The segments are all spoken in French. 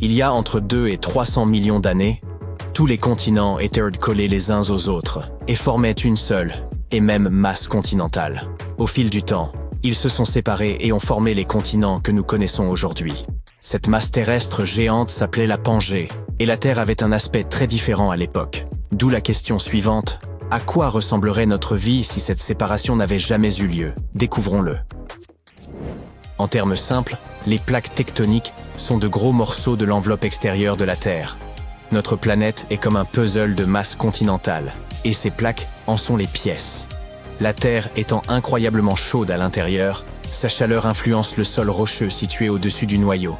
Il y a entre 2 et 300 millions d'années, tous les continents étaient collés les uns aux autres et formaient une seule et même masse continentale. Au fil du temps, ils se sont séparés et ont formé les continents que nous connaissons aujourd'hui. Cette masse terrestre géante s'appelait la Pangée, et la Terre avait un aspect très différent à l'époque. D'où la question suivante: à quoi ressemblerait notre vie si cette séparation n'avait jamais eu lieu? Découvrons-le. En termes simples, les plaques tectoniques sont de gros morceaux de l'enveloppe extérieure de la Terre. Notre planète est comme un puzzle de masse continentale, et ces plaques en sont les pièces. La Terre étant incroyablement chaude à l'intérieur, sa chaleur influence le sol rocheux situé au-dessus du noyau.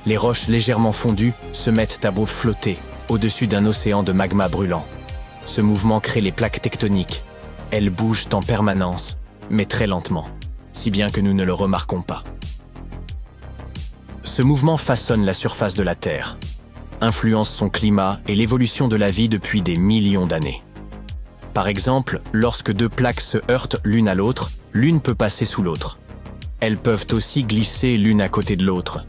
Les roches légèrement fondues se mettent à flotter au-dessus d'un océan de magma brûlant. Ce mouvement crée les plaques tectoniques. Elles bougent en permanence, mais très lentement, si bien que nous ne le remarquons pas. Ce mouvement façonne la surface de la Terre, influence son climat et l'évolution de la vie depuis des millions d'années. Par exemple, lorsque deux plaques se heurtent l'une à l'autre, l'une peut passer sous l'autre. Elles peuvent aussi glisser l'une à côté de l'autre.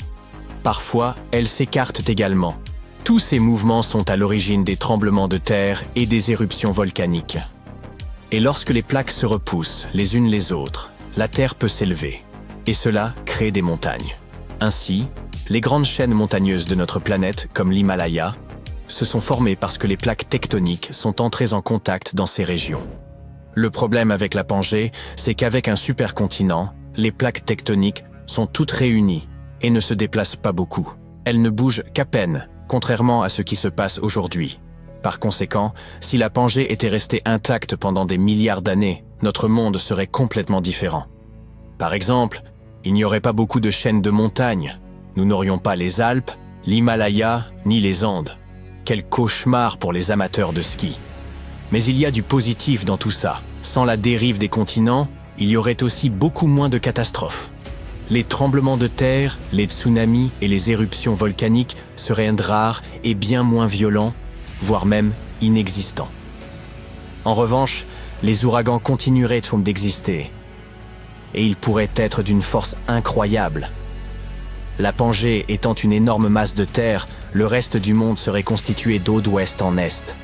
Parfois, elles s'écartent également. Tous ces mouvements sont à l'origine des tremblements de terre et des éruptions volcaniques. Et lorsque les plaques se repoussent les unes les autres, la Terre peut s'élever. Et cela crée des montagnes. Ainsi, les grandes chaînes montagneuses de notre planète, comme l'Himalaya, se sont formées parce que les plaques tectoniques sont entrées en contact dans ces régions. Le problème avec la Pangée, c'est qu'avec un supercontinent, les plaques tectoniques sont toutes réunies et ne se déplacent pas beaucoup. Elles ne bougent qu'à peine, contrairement à ce qui se passe aujourd'hui. Par conséquent, si la Pangée était restée intacte pendant des milliards d'années, notre monde serait complètement différent. Par exemple, il n'y aurait pas beaucoup de chaînes de montagnes. Nous n'aurions pas les Alpes, l'Himalaya, ni les Andes. Quel cauchemar pour les amateurs de ski. Mais il y a du positif dans tout ça. Sans la dérive des continents, il y aurait aussi beaucoup moins de catastrophes. Les tremblements de terre, les tsunamis et les éruptions volcaniques seraient rares et bien moins violents, voire même inexistants. En revanche, les ouragans continueraient d'exister. Et ils pourraient être d'une force incroyable. La Pangée étant une énorme masse de terre, le reste du monde serait constitué d'eau d'ouest en est.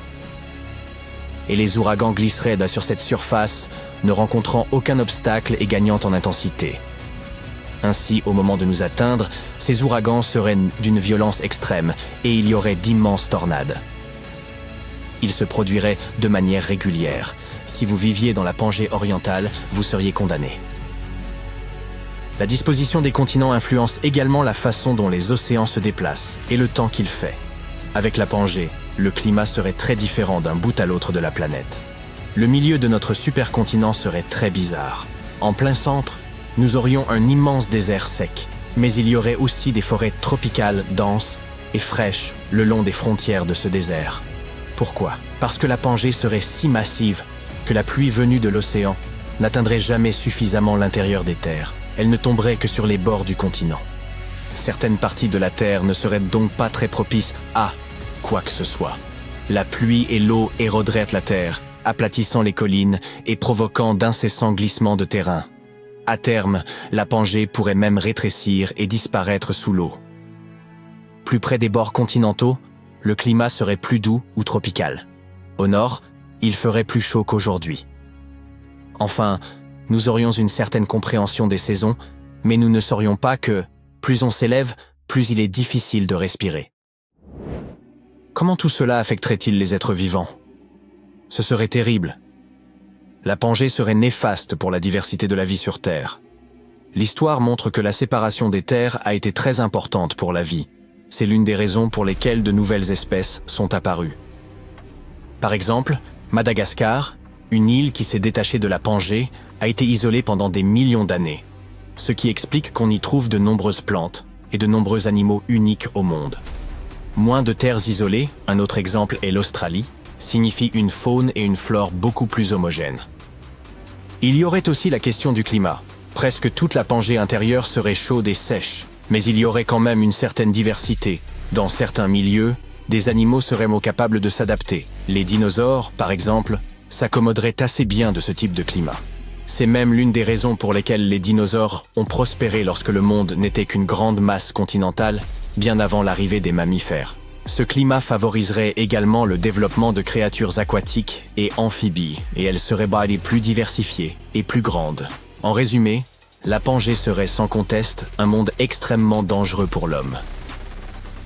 Et les ouragans glisseraient sur cette surface, ne rencontrant aucun obstacle et gagnant en intensité. Ainsi, au moment de nous atteindre, ces ouragans seraient d'une violence extrême et il y aurait d'immenses tornades. Ils se produiraient de manière régulière. Si vous viviez dans la Pangée orientale, vous seriez condamné. La disposition des continents influence également la façon dont les océans se déplacent et le temps qu'il fait. Avec la Pangée, le climat serait très différent d'un bout à l'autre de la planète. Le milieu de notre supercontinent serait très bizarre. En plein centre, nous aurions un immense désert sec, mais il y aurait aussi des forêts tropicales denses et fraîches le long des frontières de ce désert. Pourquoi? Parce que la Pangée serait si massive que la pluie venue de l'océan n'atteindrait jamais suffisamment l'intérieur des terres. Elle ne tomberait que sur les bords du continent. Certaines parties de la Terre ne seraient donc pas très propices à quoi que ce soit. La pluie et l'eau éroderaient la Terre, aplatissant les collines et provoquant d'incessants glissements de terrain. À terme, la Pangée pourrait même rétrécir et disparaître sous l'eau. Plus près des bords continentaux, le climat serait plus doux ou tropical. Au nord, il ferait plus chaud qu'aujourd'hui. Enfin, nous aurions une certaine compréhension des saisons, mais nous ne saurions pas que, plus on s'élève, plus il est difficile de respirer. Comment tout cela affecterait-il les êtres vivants? Ce serait terrible. La Pangée serait néfaste pour la diversité de la vie sur Terre. L'histoire montre que la séparation des terres a été très importante pour la vie. C'est l'une des raisons pour lesquelles de nouvelles espèces sont apparues. Par exemple, Madagascar, une île qui s'est détachée de la Pangée, a été isolée pendant des millions d'années, ce qui explique qu'on y trouve de nombreuses plantes et de nombreux animaux uniques au monde. Moins de terres isolées, un autre exemple est l'Australie, signifie une faune et une flore beaucoup plus homogènes. Il y aurait aussi la question du climat. Presque toute la Pangée intérieure serait chaude et sèche, mais il y aurait quand même une certaine diversité. Dans certains milieux, des animaux seraient capables de s'adapter. Les dinosaures, par exemple, s'accommoderaient assez bien de ce type de climat. C'est même l'une des raisons pour lesquelles les dinosaures ont prospéré lorsque le monde n'était qu'une grande masse continentale, bien avant l'arrivée des mammifères. Ce climat favoriserait également le développement de créatures aquatiques et amphibies, et elles seraient plus diversifiées et plus grandes. En résumé, la Pangée serait sans conteste un monde extrêmement dangereux pour l'homme.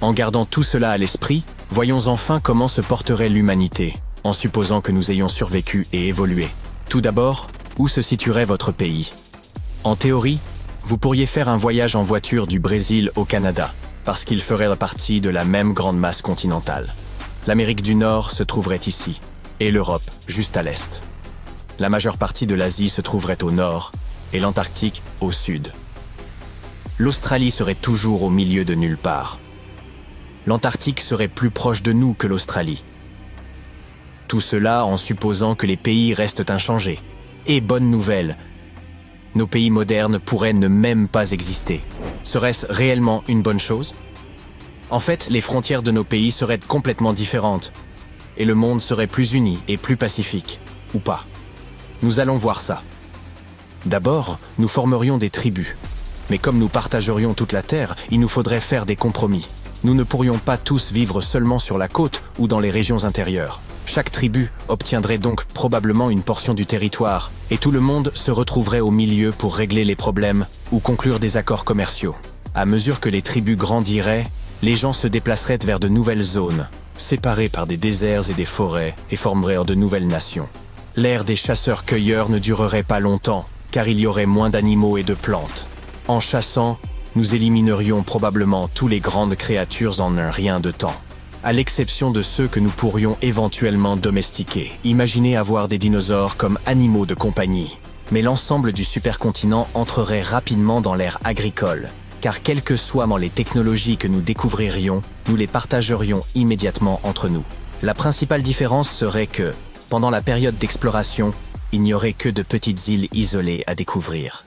En gardant tout cela à l'esprit, voyons enfin comment se porterait l'humanité, en supposant que nous ayons survécu et évolué. Tout d'abord, où se situerait votre pays? En théorie, vous pourriez faire un voyage en voiture du Brésil au Canada, parce qu'il ferait partie de la même grande masse continentale. L'Amérique du Nord se trouverait ici, et l'Europe juste à l'est. La majeure partie de l'Asie se trouverait au nord, et l'Antarctique au sud. L'Australie serait toujours au milieu de nulle part. L'Antarctique serait plus proche de nous que l'Australie. Tout cela en supposant que les pays restent inchangés. Et bonne nouvelle, nos pays modernes pourraient ne même pas exister. Serait-ce réellement une bonne chose? En fait, les frontières de nos pays seraient complètement différentes, et le monde serait plus uni et plus pacifique, ou pas. Nous allons voir ça. D'abord, nous formerions des tribus. Mais comme nous partagerions toute la Terre, il nous faudrait faire des compromis. Nous ne pourrions pas tous vivre seulement sur la côte ou dans les régions intérieures. Chaque tribu obtiendrait donc probablement une portion du territoire, et tout le monde se retrouverait au milieu pour régler les problèmes ou conclure des accords commerciaux. À mesure que les tribus grandiraient, les gens se déplaceraient vers de nouvelles zones, séparées par des déserts et des forêts, et formeraient de nouvelles nations. L'ère des chasseurs-cueilleurs ne durerait pas longtemps, car il y aurait moins d'animaux et de plantes. En chassant, nous éliminerions probablement toutes les grandes créatures en un rien de temps. À l'exception de ceux que nous pourrions éventuellement domestiquer. Imaginez avoir des dinosaures comme animaux de compagnie. Mais l'ensemble du supercontinent entrerait rapidement dans l'ère agricole, car quelles que soient les technologies que nous découvririons, nous les partagerions immédiatement entre nous. La principale différence serait que, pendant la période d'exploration, il n'y aurait que de petites îles isolées à découvrir.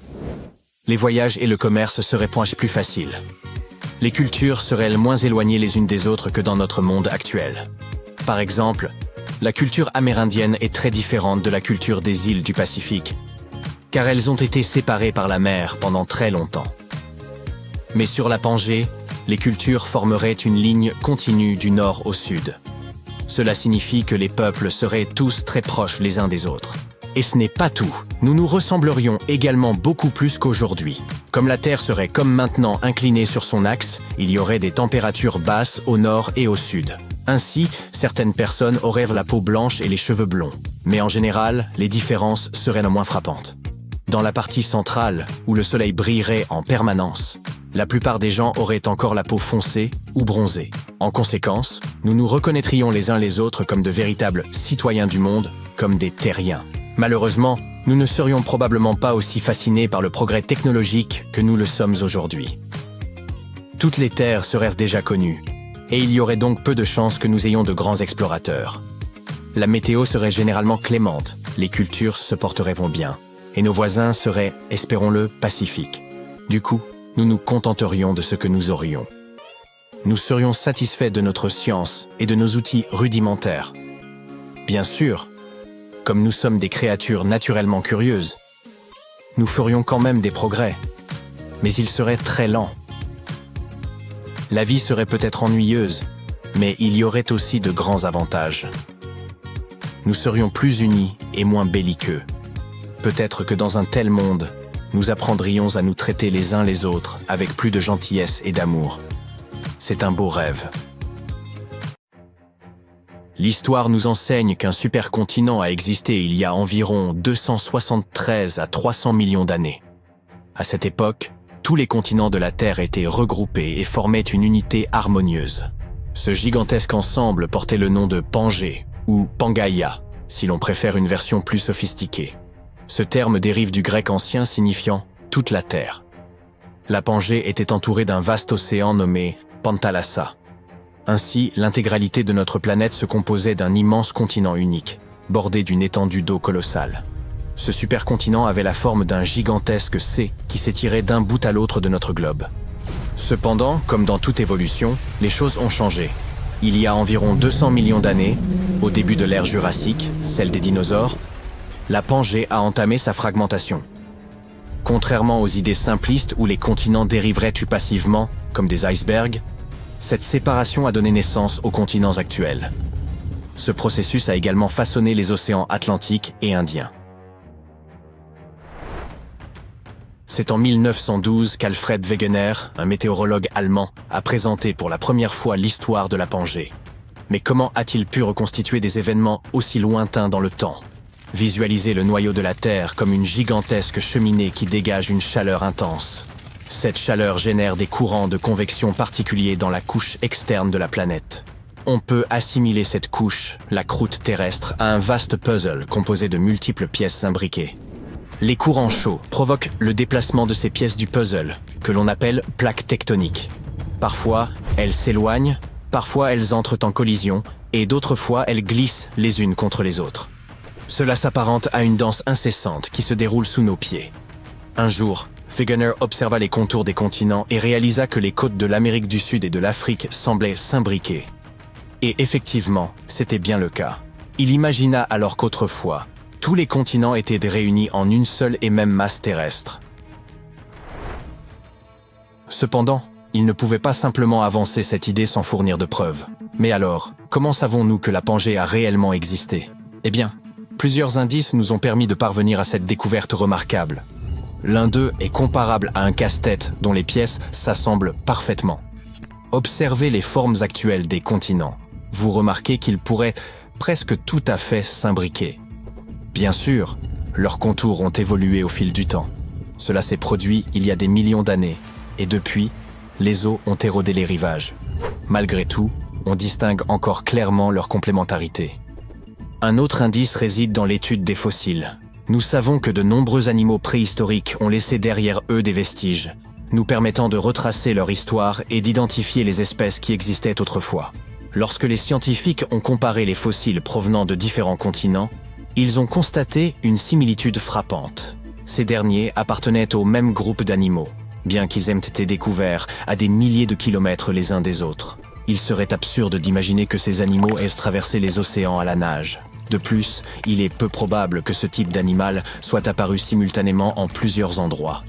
Les voyages et le commerce seraient plus faciles. Les cultures seraient moins éloignées les unes des autres que dans notre monde actuel. Par exemple, la culture amérindienne est très différente de la culture des îles du Pacifique, car elles ont été séparées par la mer pendant très longtemps. Mais sur la Pangée, les cultures formeraient une ligne continue du nord au sud. Cela signifie que les peuples seraient tous très proches les uns des autres. Et ce n'est pas tout. Nous nous ressemblerions également beaucoup plus qu'aujourd'hui. Comme la Terre serait comme maintenant inclinée sur son axe, il y aurait des températures basses au nord et au sud. Ainsi, certaines personnes auraient la peau blanche et les cheveux blonds. Mais en général, les différences seraient moins frappantes. Dans la partie centrale, où le soleil brillerait en permanence, la plupart des gens auraient encore la peau foncée ou bronzée. En conséquence, nous nous reconnaîtrions les uns les autres comme de véritables citoyens du monde, comme des terriens. Malheureusement, nous ne serions probablement pas aussi fascinés par le progrès technologique que nous le sommes aujourd'hui. Toutes les terres seraient déjà connues, et il y aurait donc peu de chances que nous ayons de grands explorateurs. La météo serait généralement clémente, les cultures se porteraient bien, et nos voisins seraient, espérons-le, pacifiques. Du coup, nous nous contenterions de ce que nous aurions. Nous serions satisfaits de notre science et de nos outils rudimentaires. Bien sûr, comme nous sommes des créatures naturellement curieuses, nous ferions quand même des progrès, mais ils seraient très lents. La vie serait peut-être ennuyeuse, mais il y aurait aussi de grands avantages. Nous serions plus unis et moins belliqueux. Peut-être que dans un tel monde, nous apprendrions à nous traiter les uns les autres avec plus de gentillesse et d'amour. C'est un beau rêve. L'histoire nous enseigne qu'un supercontinent a existé il y a environ 273 à 300 millions d'années. À cette époque, tous les continents de la Terre étaient regroupés et formaient une unité harmonieuse. Ce gigantesque ensemble portait le nom de Pangée, ou Pangaïa, si l'on préfère une version plus sophistiquée. Ce terme dérive du grec ancien signifiant « toute la Terre ». La Pangée était entourée d'un vaste océan nommé Panthalassa. Ainsi, l'intégralité de notre planète se composait d'un immense continent unique, bordé d'une étendue d'eau colossale. Ce supercontinent avait la forme d'un gigantesque C qui s'étirait d'un bout à l'autre de notre globe. Cependant, comme dans toute évolution, les choses ont changé. Il y a environ 200 millions d'années, au début de l'ère jurassique, celle des dinosaures, la Pangée a entamé sa fragmentation. Contrairement aux idées simplistes où les continents dériveraient passivement, comme des icebergs, Cette séparation a donné naissance aux continents actuels. Ce processus a également façonné les océans Atlantique et Indien. C'est en 1912 qu'Alfred Wegener, un météorologue allemand, a présenté pour la première fois l'histoire de la Pangée. Mais comment a-t-il pu reconstituer des événements aussi lointains dans le temps? Visualiser le noyau de la Terre comme une gigantesque cheminée qui dégage une chaleur intense. Cette chaleur génère des courants de convection particuliers dans la couche externe de la planète. On peut assimiler cette couche, la croûte terrestre, à un vaste puzzle composé de multiples pièces imbriquées. Les courants chauds provoquent le déplacement de ces pièces du puzzle, que l'on appelle plaques tectoniques. Parfois, elles s'éloignent, parfois elles entrent en collision, et d'autres fois elles glissent les unes contre les autres. Cela s'apparente à une danse incessante qui se déroule sous nos pieds. Un jour, Wegener observa les contours des continents et réalisa que les côtes de l'Amérique du Sud et de l'Afrique semblaient s'imbriquer. Et effectivement, c'était bien le cas. Il imagina alors qu'autrefois, tous les continents étaient réunis en une seule et même masse terrestre. Cependant, il ne pouvait pas simplement avancer cette idée sans fournir de preuves. Mais alors, comment savons-nous que la Pangée a réellement existé? Eh bien, plusieurs indices nous ont permis de parvenir à cette découverte remarquable. L'un d'eux est comparable à un casse-tête dont les pièces s'assemblent parfaitement. Observez les formes actuelles des continents. Vous remarquez qu'ils pourraient presque tout à fait s'imbriquer. Bien sûr, leurs contours ont évolué au fil du temps. Cela s'est produit il y a des millions d'années, et depuis, les eaux ont érodé les rivages. Malgré tout, on distingue encore clairement leur complémentarité. Un autre indice réside dans l'étude des fossiles. Nous savons que de nombreux animaux préhistoriques ont laissé derrière eux des vestiges, nous permettant de retracer leur histoire et d'identifier les espèces qui existaient autrefois. Lorsque les scientifiques ont comparé les fossiles provenant de différents continents, ils ont constaté une similitude frappante. Ces derniers appartenaient au même groupe d'animaux, bien qu'ils aient été découverts à des milliers de kilomètres les uns des autres. Il serait absurde d'imaginer que ces animaux aient traversé les océans à la nage. De plus, il est peu probable que ce type d'animal soit apparu simultanément en plusieurs endroits.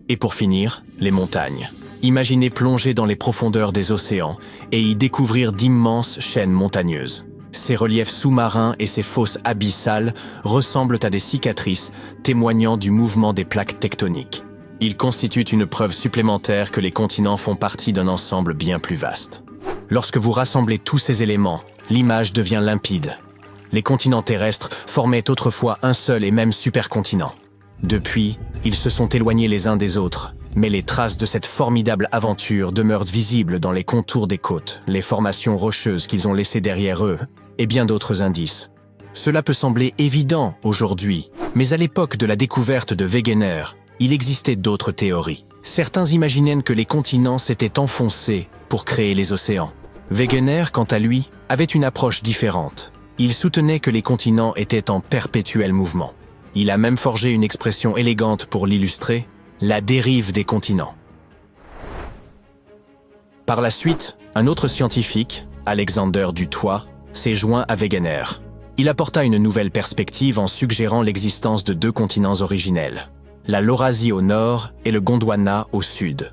Et pour finir, les montagnes. Imaginez plonger dans les profondeurs des océans et y découvrir d'immenses chaînes montagneuses. Ces reliefs sous-marins et ces fosses abyssales ressemblent à des cicatrices témoignant du mouvement des plaques tectoniques. Ils constituent une preuve supplémentaire que les continents font partie d'un ensemble bien plus vaste. Lorsque vous rassemblez tous ces éléments, l'image devient limpide. Les continents terrestres formaient autrefois un seul et même supercontinent. Depuis, ils se sont éloignés les uns des autres, mais les traces de cette formidable aventure demeurent visibles dans les contours des côtes, les formations rocheuses qu'ils ont laissées derrière eux, et bien d'autres indices. Cela peut sembler évident aujourd'hui, mais à l'époque de la découverte de Wegener, il existait d'autres théories. Certains imaginaient que les continents s'étaient enfoncés pour créer les océans. Wegener, quant à lui, avait une approche différente. Il soutenait que les continents étaient en perpétuel mouvement. Il a même forgé une expression élégante pour l'illustrer, la dérive des continents. Par la suite, un autre scientifique, Alexander du Toit, s'est joint à Wegener. Il apporta une nouvelle perspective en suggérant l'existence de deux continents originels, la Laurasie au nord et le Gondwana au sud.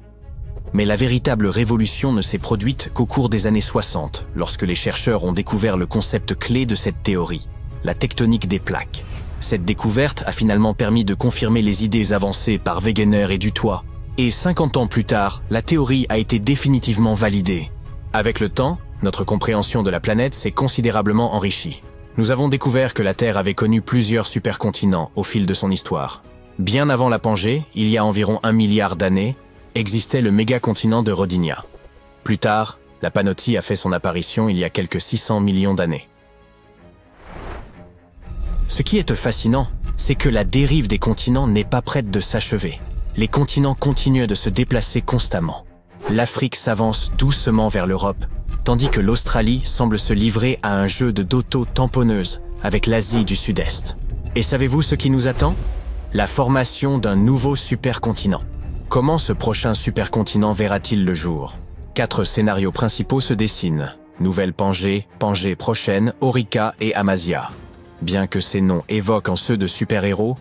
Mais la véritable révolution ne s'est produite qu'au cours des années 60, lorsque les chercheurs ont découvert le concept clé de cette théorie, la tectonique des plaques. Cette découverte a finalement permis de confirmer les idées avancées par Wegener et du Toit. Et 50 ans plus tard, la théorie a été définitivement validée. Avec le temps, notre compréhension de la planète s'est considérablement enrichie. Nous avons découvert que la Terre avait connu plusieurs supercontinents au fil de son histoire. Bien avant la Pangée, il y a environ 1 milliard d'années, existait le mégacontinent de Rodinia. Plus tard, la Pannotie a fait son apparition il y a quelques 600 millions d'années. Ce qui est fascinant, c'est que la dérive des continents n'est pas prête de s'achever. Les continents continuent de se déplacer constamment. L'Afrique s'avance doucement vers l'Europe, tandis que l'Australie semble se livrer à un jeu de d'auto-tamponneuse avec l'Asie du Sud-Est. Et savez-vous ce qui nous attend? La formation d'un nouveau supercontinent. Comment ce prochain supercontinent verra-t-il le jour? 4 scénarios principaux se dessinent. Nouvelle Pangée, Pangée prochaine, Orica et Amasia. Bien que ces noms évoquent en ceux de super-héros,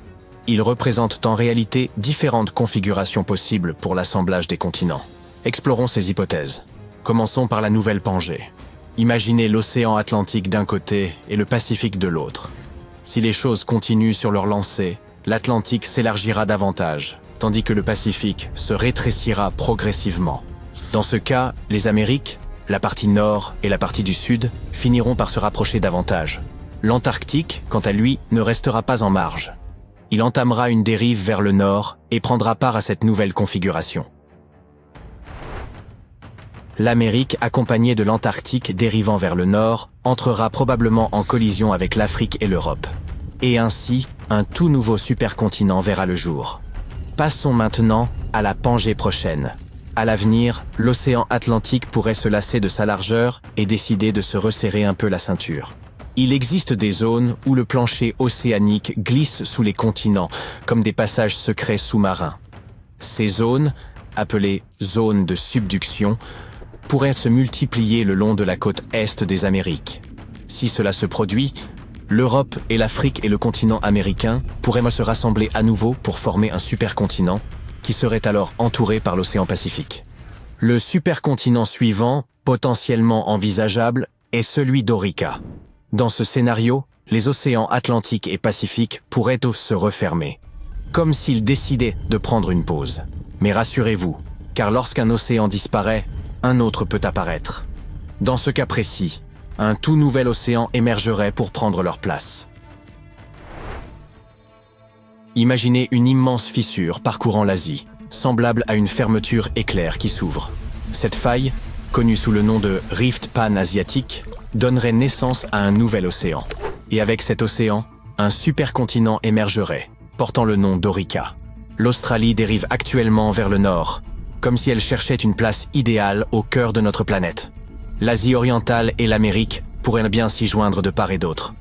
ils représentent en réalité différentes configurations possibles pour l'assemblage des continents. Explorons ces hypothèses. Commençons par la nouvelle Pangée. Imaginez l'océan Atlantique d'un côté et le Pacifique de l'autre. Si les choses continuent sur leur lancée, l'Atlantique s'élargira davantage, tandis que le Pacifique se rétrécira progressivement. Dans ce cas, les Amériques, la partie nord et la partie du sud, finiront par se rapprocher davantage. L'Antarctique, quant à lui, ne restera pas en marge. Il entamera une dérive vers le nord et prendra part à cette nouvelle configuration. L'Amérique, accompagnée de l'Antarctique dérivant vers le nord, entrera probablement en collision avec l'Afrique et l'Europe. Et ainsi, un tout nouveau supercontinent verra le jour. Passons maintenant à la Pangée prochaine. À l'avenir, l'océan Atlantique pourrait se lasser de sa largeur et décider de se resserrer un peu la ceinture. Il existe des zones où le plancher océanique glisse sous les continents, comme des passages secrets sous-marins. Ces zones, appelées zones de subduction, pourraient se multiplier le long de la côte est des Amériques. Si cela se produit, l'Europe et l'Afrique et le continent américain pourraient se rassembler à nouveau pour former un supercontinent qui serait alors entouré par l'océan Pacifique. Le supercontinent suivant, potentiellement envisageable, est celui d'Orica. Dans ce scénario, les océans Atlantique et Pacifique pourraient se refermer, comme s'ils décidaient de prendre une pause. Mais rassurez-vous, car lorsqu'un océan disparaît, un autre peut apparaître. Dans ce cas précis, un tout nouvel océan émergerait pour prendre leur place. Imaginez une immense fissure parcourant l'Asie, semblable à une fermeture éclair qui s'ouvre. Cette faille, connue sous le nom de Rift Pan-Asiatique, donnerait naissance à un nouvel océan. Et avec cet océan, un supercontinent émergerait, portant le nom d'Orica. L'Australie dérive actuellement vers le nord, comme si elle cherchait une place idéale au cœur de notre planète. L'Asie orientale et l'Amérique pourraient bien s'y joindre de part et d'autre.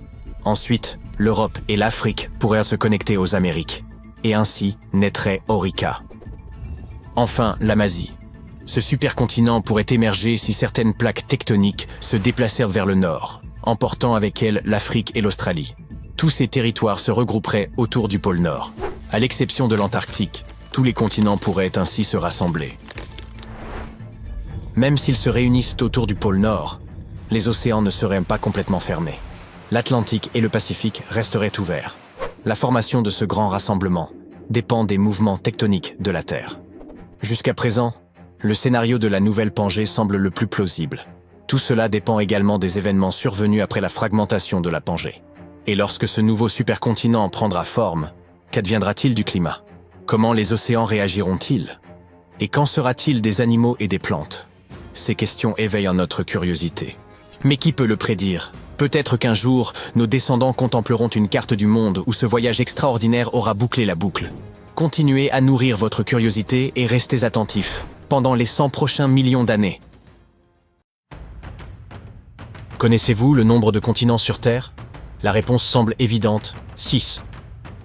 Ensuite, l'Europe et l'Afrique pourraient se connecter aux Amériques, et ainsi naîtrait Orica. Enfin, l'Amazie. Ce supercontinent pourrait émerger si certaines plaques tectoniques se déplacèrent vers le nord, emportant avec elles l'Afrique et l'Australie. Tous ces territoires se regrouperaient autour du pôle Nord. À l'exception de l'Antarctique, tous les continents pourraient ainsi se rassembler. Même s'ils se réunissent autour du pôle Nord, les océans ne seraient pas complètement fermés. L'Atlantique et le Pacifique resteraient ouverts. La formation de ce grand rassemblement dépend des mouvements tectoniques de la Terre. Jusqu'à présent, le scénario de la nouvelle Pangée semble le plus plausible. Tout cela dépend également des événements survenus après la fragmentation de la Pangée. Et lorsque ce nouveau supercontinent prendra forme, qu'adviendra-t-il du climat ? Comment les océans réagiront-ils ? Et qu'en sera-t-il des animaux et des plantes ? Ces questions éveillent en notre curiosité. Mais qui peut le prédire ? Peut-être qu'un jour, nos descendants contempleront une carte du monde où ce voyage extraordinaire aura bouclé la boucle. Continuez à nourrir votre curiosité et restez attentifs pendant les 100 prochains millions d'années. Connaissez-vous le nombre de continents sur Terre ? La réponse semble évidente, 6.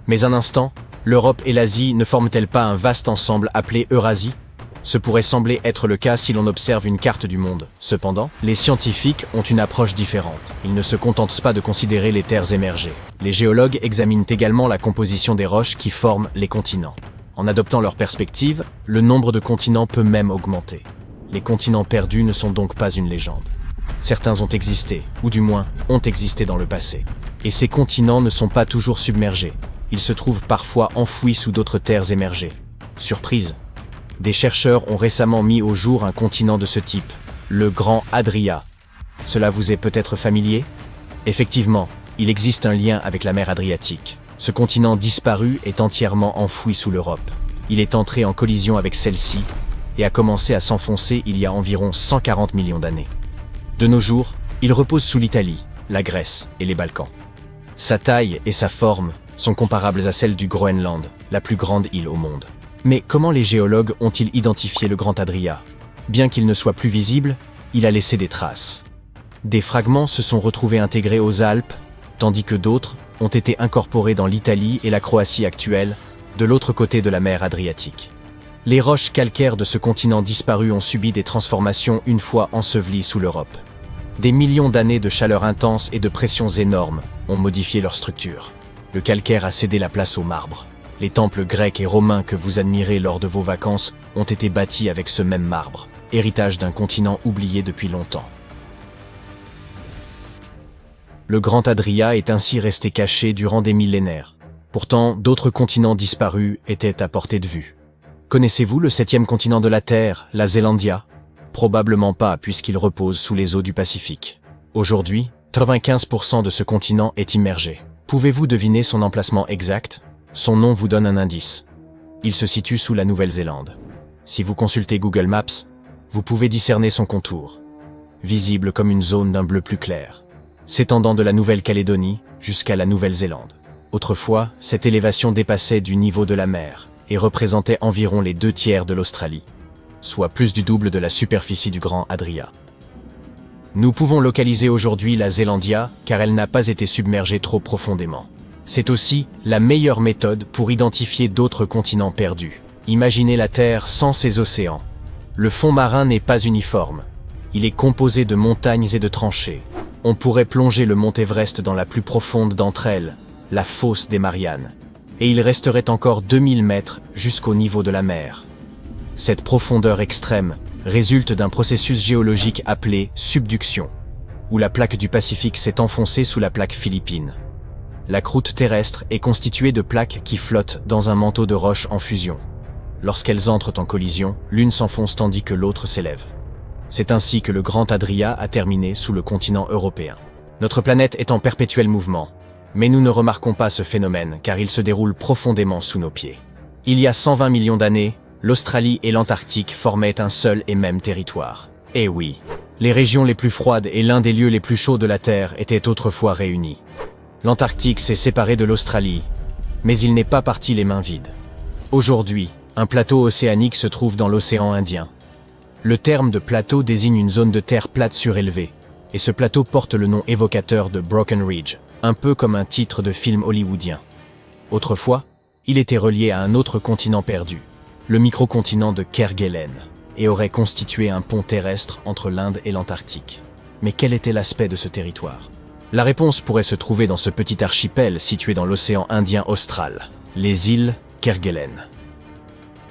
Mais un instant, l'Europe et l'Asie ne forment-elles pas un vaste ensemble appelé Eurasie ? Ce pourrait sembler être le cas si l'on observe une carte du monde. Cependant, les scientifiques ont une approche différente. Ils ne se contentent pas de considérer les terres émergées. Les géologues examinent également la composition des roches qui forment les continents. En adoptant leur perspective, le nombre de continents peut même augmenter. Les continents perdus ne sont donc pas une légende. Certains ont existé, ou du moins ont existé dans le passé. Et ces continents ne sont pas toujours submergés. Ils se trouvent parfois enfouis sous d'autres terres émergées. Surprise! Des chercheurs ont récemment mis au jour un continent de ce type, le Grand Adria. Cela vous est peut-être familier ? Effectivement, il existe un lien avec la mer Adriatique. Ce continent disparu est entièrement enfoui sous l'Europe. Il est entré en collision avec celle-ci et a commencé à s'enfoncer il y a environ 140 millions d'années. De nos jours, il repose sous l'Italie, la Grèce et les Balkans. Sa taille et sa forme sont comparables à celles du Groenland, la plus grande île au monde. Mais comment les géologues ont-ils identifié le Grand Adria ? Bien qu'il ne soit plus visible, il a laissé des traces. Des fragments se sont retrouvés intégrés aux Alpes, tandis que d'autres ont été incorporés dans l'Italie et la Croatie actuelle, de l'autre côté de la mer Adriatique. Les roches calcaires de ce continent disparu ont subi des transformations une fois ensevelies sous l'Europe. Des millions d'années de chaleur intense et de pressions énormes ont modifié leur structure. Le calcaire a cédé la place au marbre. Les temples grecs et romains que vous admirez lors de vos vacances ont été bâtis avec ce même marbre. héritage d'un continent oublié depuis longtemps. Le Grand Adria est ainsi resté caché durant des millénaires. Pourtant, d'autres continents disparus étaient à portée de vue. Connaissez-vous le 7e continent de la Terre, la Zélandia? Probablement pas, puisqu'il repose sous les eaux du Pacifique. Aujourd'hui, 95% de ce continent est immergé. Pouvez-vous deviner son emplacement exact? Son nom vous donne un indice. Il se situe sous la Nouvelle-Zélande. Si vous consultez Google Maps, vous pouvez discerner son contour, visible comme une zone d'un bleu plus clair, s'étendant de la Nouvelle-Calédonie jusqu'à la Nouvelle-Zélande. Autrefois, cette élévation dépassait du niveau de la mer et représentait environ les 2/3 de l'Australie, soit plus du double de la superficie du Grand Adria. Nous pouvons localiser aujourd'hui la Zélandia car elle n'a pas été submergée trop profondément. C'est aussi la meilleure méthode pour identifier d'autres continents perdus. Imaginez la Terre sans ses océans. Le fond marin n'est pas uniforme. Il est composé de montagnes et de tranchées. On pourrait plonger le mont Everest dans la plus profonde d'entre elles, la fosse des Mariannes, et il resterait encore 2000 mètres jusqu'au niveau de la mer. Cette profondeur extrême résulte d'un processus géologique appelé subduction, où la plaque du Pacifique s'est enfoncée sous la plaque philippine. La croûte terrestre est constituée de plaques qui flottent dans un manteau de roches en fusion. Lorsqu'elles entrent en collision, l'une s'enfonce tandis que l'autre s'élève. C'est ainsi que le Grand Adria a terminé sous le continent européen. Notre planète est en perpétuel mouvement, mais nous ne remarquons pas ce phénomène car il se déroule profondément sous nos pieds. Il y a 120 millions d'années, l'Australie et l'Antarctique formaient un seul et même territoire. Eh oui, les régions les plus froides et l'un des lieux les plus chauds de la Terre étaient autrefois réunis. L'Antarctique s'est séparé de l'Australie, mais il n'est pas parti les mains vides. Aujourd'hui, un plateau océanique se trouve dans l'océan Indien. Le terme de plateau désigne une zone de terre plate surélevée, et ce plateau porte le nom évocateur de Broken Ridge, un peu comme un titre de film hollywoodien. Autrefois, il était relié à un autre continent perdu, le microcontinent de Kerguelen, et aurait constitué un pont terrestre entre l'Inde et l'Antarctique. Mais quel était l'aspect de ce territoire? La réponse pourrait se trouver dans ce petit archipel situé dans l'océan Indien austral, les îles Kerguelen.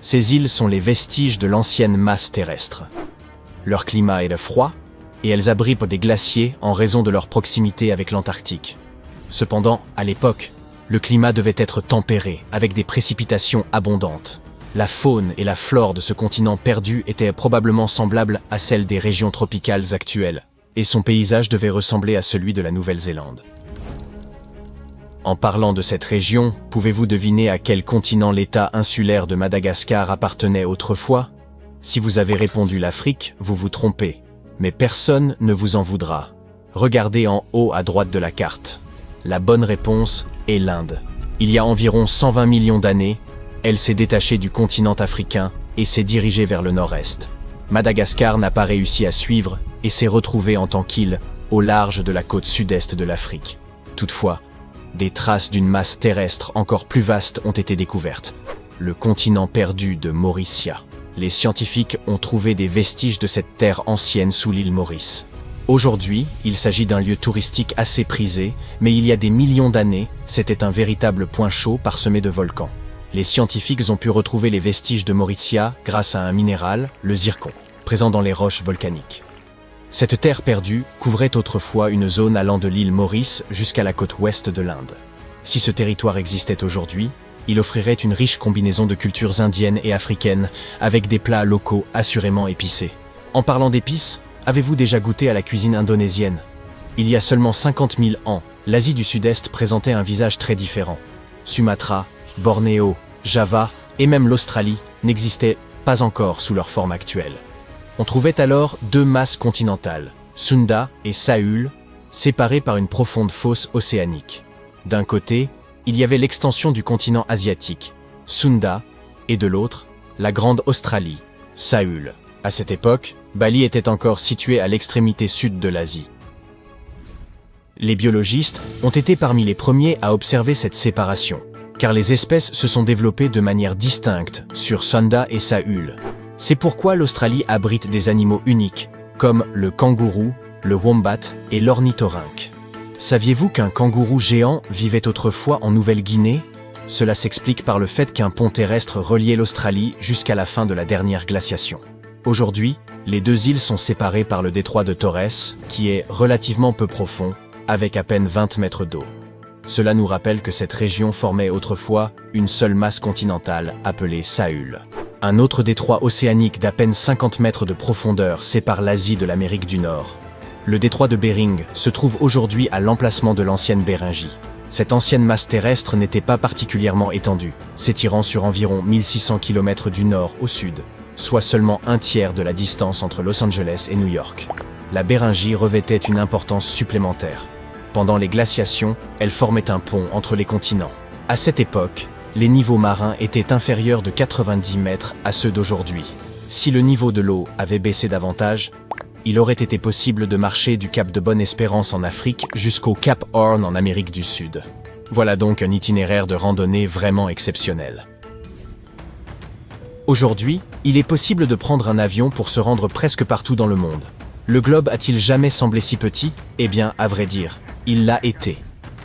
Ces îles sont les vestiges de l'ancienne masse terrestre. Leur climat est froid, et elles abritent des glaciers en raison de leur proximité avec l'Antarctique. Cependant, à l'époque, le climat devait être tempéré, avec des précipitations abondantes. La faune et la flore de ce continent perdu étaient probablement semblables à celles des régions tropicales actuelles, et son paysage devait ressembler à celui de la Nouvelle-Zélande. En parlant de cette région, pouvez-vous deviner à quel continent l'État insulaire de Madagascar appartenait autrefois? Si vous avez répondu l'Afrique, vous vous trompez, mais personne ne vous en voudra. Regardez en haut à droite de la carte. La bonne réponse est l'Inde. Il y a environ 120 millions d'années, elle s'est détachée du continent africain et s'est dirigée vers le nord-est. Madagascar n'a pas réussi à suivre et s'est retrouvée en tant qu'île au large de la côte sud-est de l'Afrique. Toutefois, des traces d'une masse terrestre encore plus vaste ont été découvertes. Le continent perdu de Mauritia. Les scientifiques ont trouvé des vestiges de cette terre ancienne sous l'île Maurice. Aujourd'hui, il s'agit d'un lieu touristique assez prisé, mais il y a des millions d'années, c'était un véritable point chaud parsemé de volcans. Les scientifiques ont pu retrouver les vestiges de Mauritia grâce à un minéral, le zircon, présent dans les roches volcaniques. Cette terre perdue couvrait autrefois une zone allant de l'île Maurice jusqu'à la côte ouest de l'Inde. Si ce territoire existait aujourd'hui, il offrirait une riche combinaison de cultures indiennes et africaines, avec des plats locaux assurément épicés. En parlant d'épices, avez-vous déjà goûté à la cuisine indonésienne? Il y a seulement 50 000 ans, l'Asie du Sud-Est présentait un visage très différent. Sumatra, Bornéo, Java et même l'Australie n'existaient pas encore sous leur forme actuelle. On trouvait alors deux masses continentales, Sunda et Saül, séparées par une profonde fosse océanique. D'un côté, il y avait l'extension du continent asiatique, Sunda, et de l'autre, la Grande Australie, Saül. À cette époque, Bali était encore situé à l'extrémité sud de l'Asie. Les biologistes ont été parmi les premiers à observer cette séparation, car les espèces se sont développées de manière distincte sur Sunda et Saül. C'est pourquoi l'Australie abrite des animaux uniques, comme le kangourou, le wombat et l'ornithorynque. Saviez-vous qu'un kangourou géant vivait autrefois en Nouvelle-Guinée? Cela s'explique par le fait qu'un pont terrestre reliait l'Australie jusqu'à la fin de la dernière glaciation. Aujourd'hui, les deux îles sont séparées par le détroit de Torres, qui est relativement peu profond, avec à peine 20 mètres d'eau. Cela nous rappelle que cette région formait autrefois une seule masse continentale appelée Sahul. Un autre détroit océanique d'à peine 50 mètres de profondeur sépare l'Asie de l'Amérique du Nord. Le détroit de Bering se trouve aujourd'hui à l'emplacement de l'ancienne Béringie. Cette ancienne masse terrestre n'était pas particulièrement étendue, s'étirant sur environ 1600 km du nord au sud, soit seulement un tiers de la distance entre Los Angeles et New York. La Béringie revêtait une importance supplémentaire. Pendant les glaciations, elle formait un pont entre les continents. À cette époque, les niveaux marins étaient inférieurs de 90 mètres à ceux d'aujourd'hui. Si le niveau de l'eau avait baissé davantage, il aurait été possible de marcher du cap de Bonne-Espérance en Afrique jusqu'au cap Horn en Amérique du Sud. Voilà donc un itinéraire de randonnée vraiment exceptionnel. Aujourd'hui, il est possible de prendre un avion pour se rendre presque partout dans le monde. Le globe a-t-il jamais semblé si petit? Eh bien, à vrai dire, il l'a été.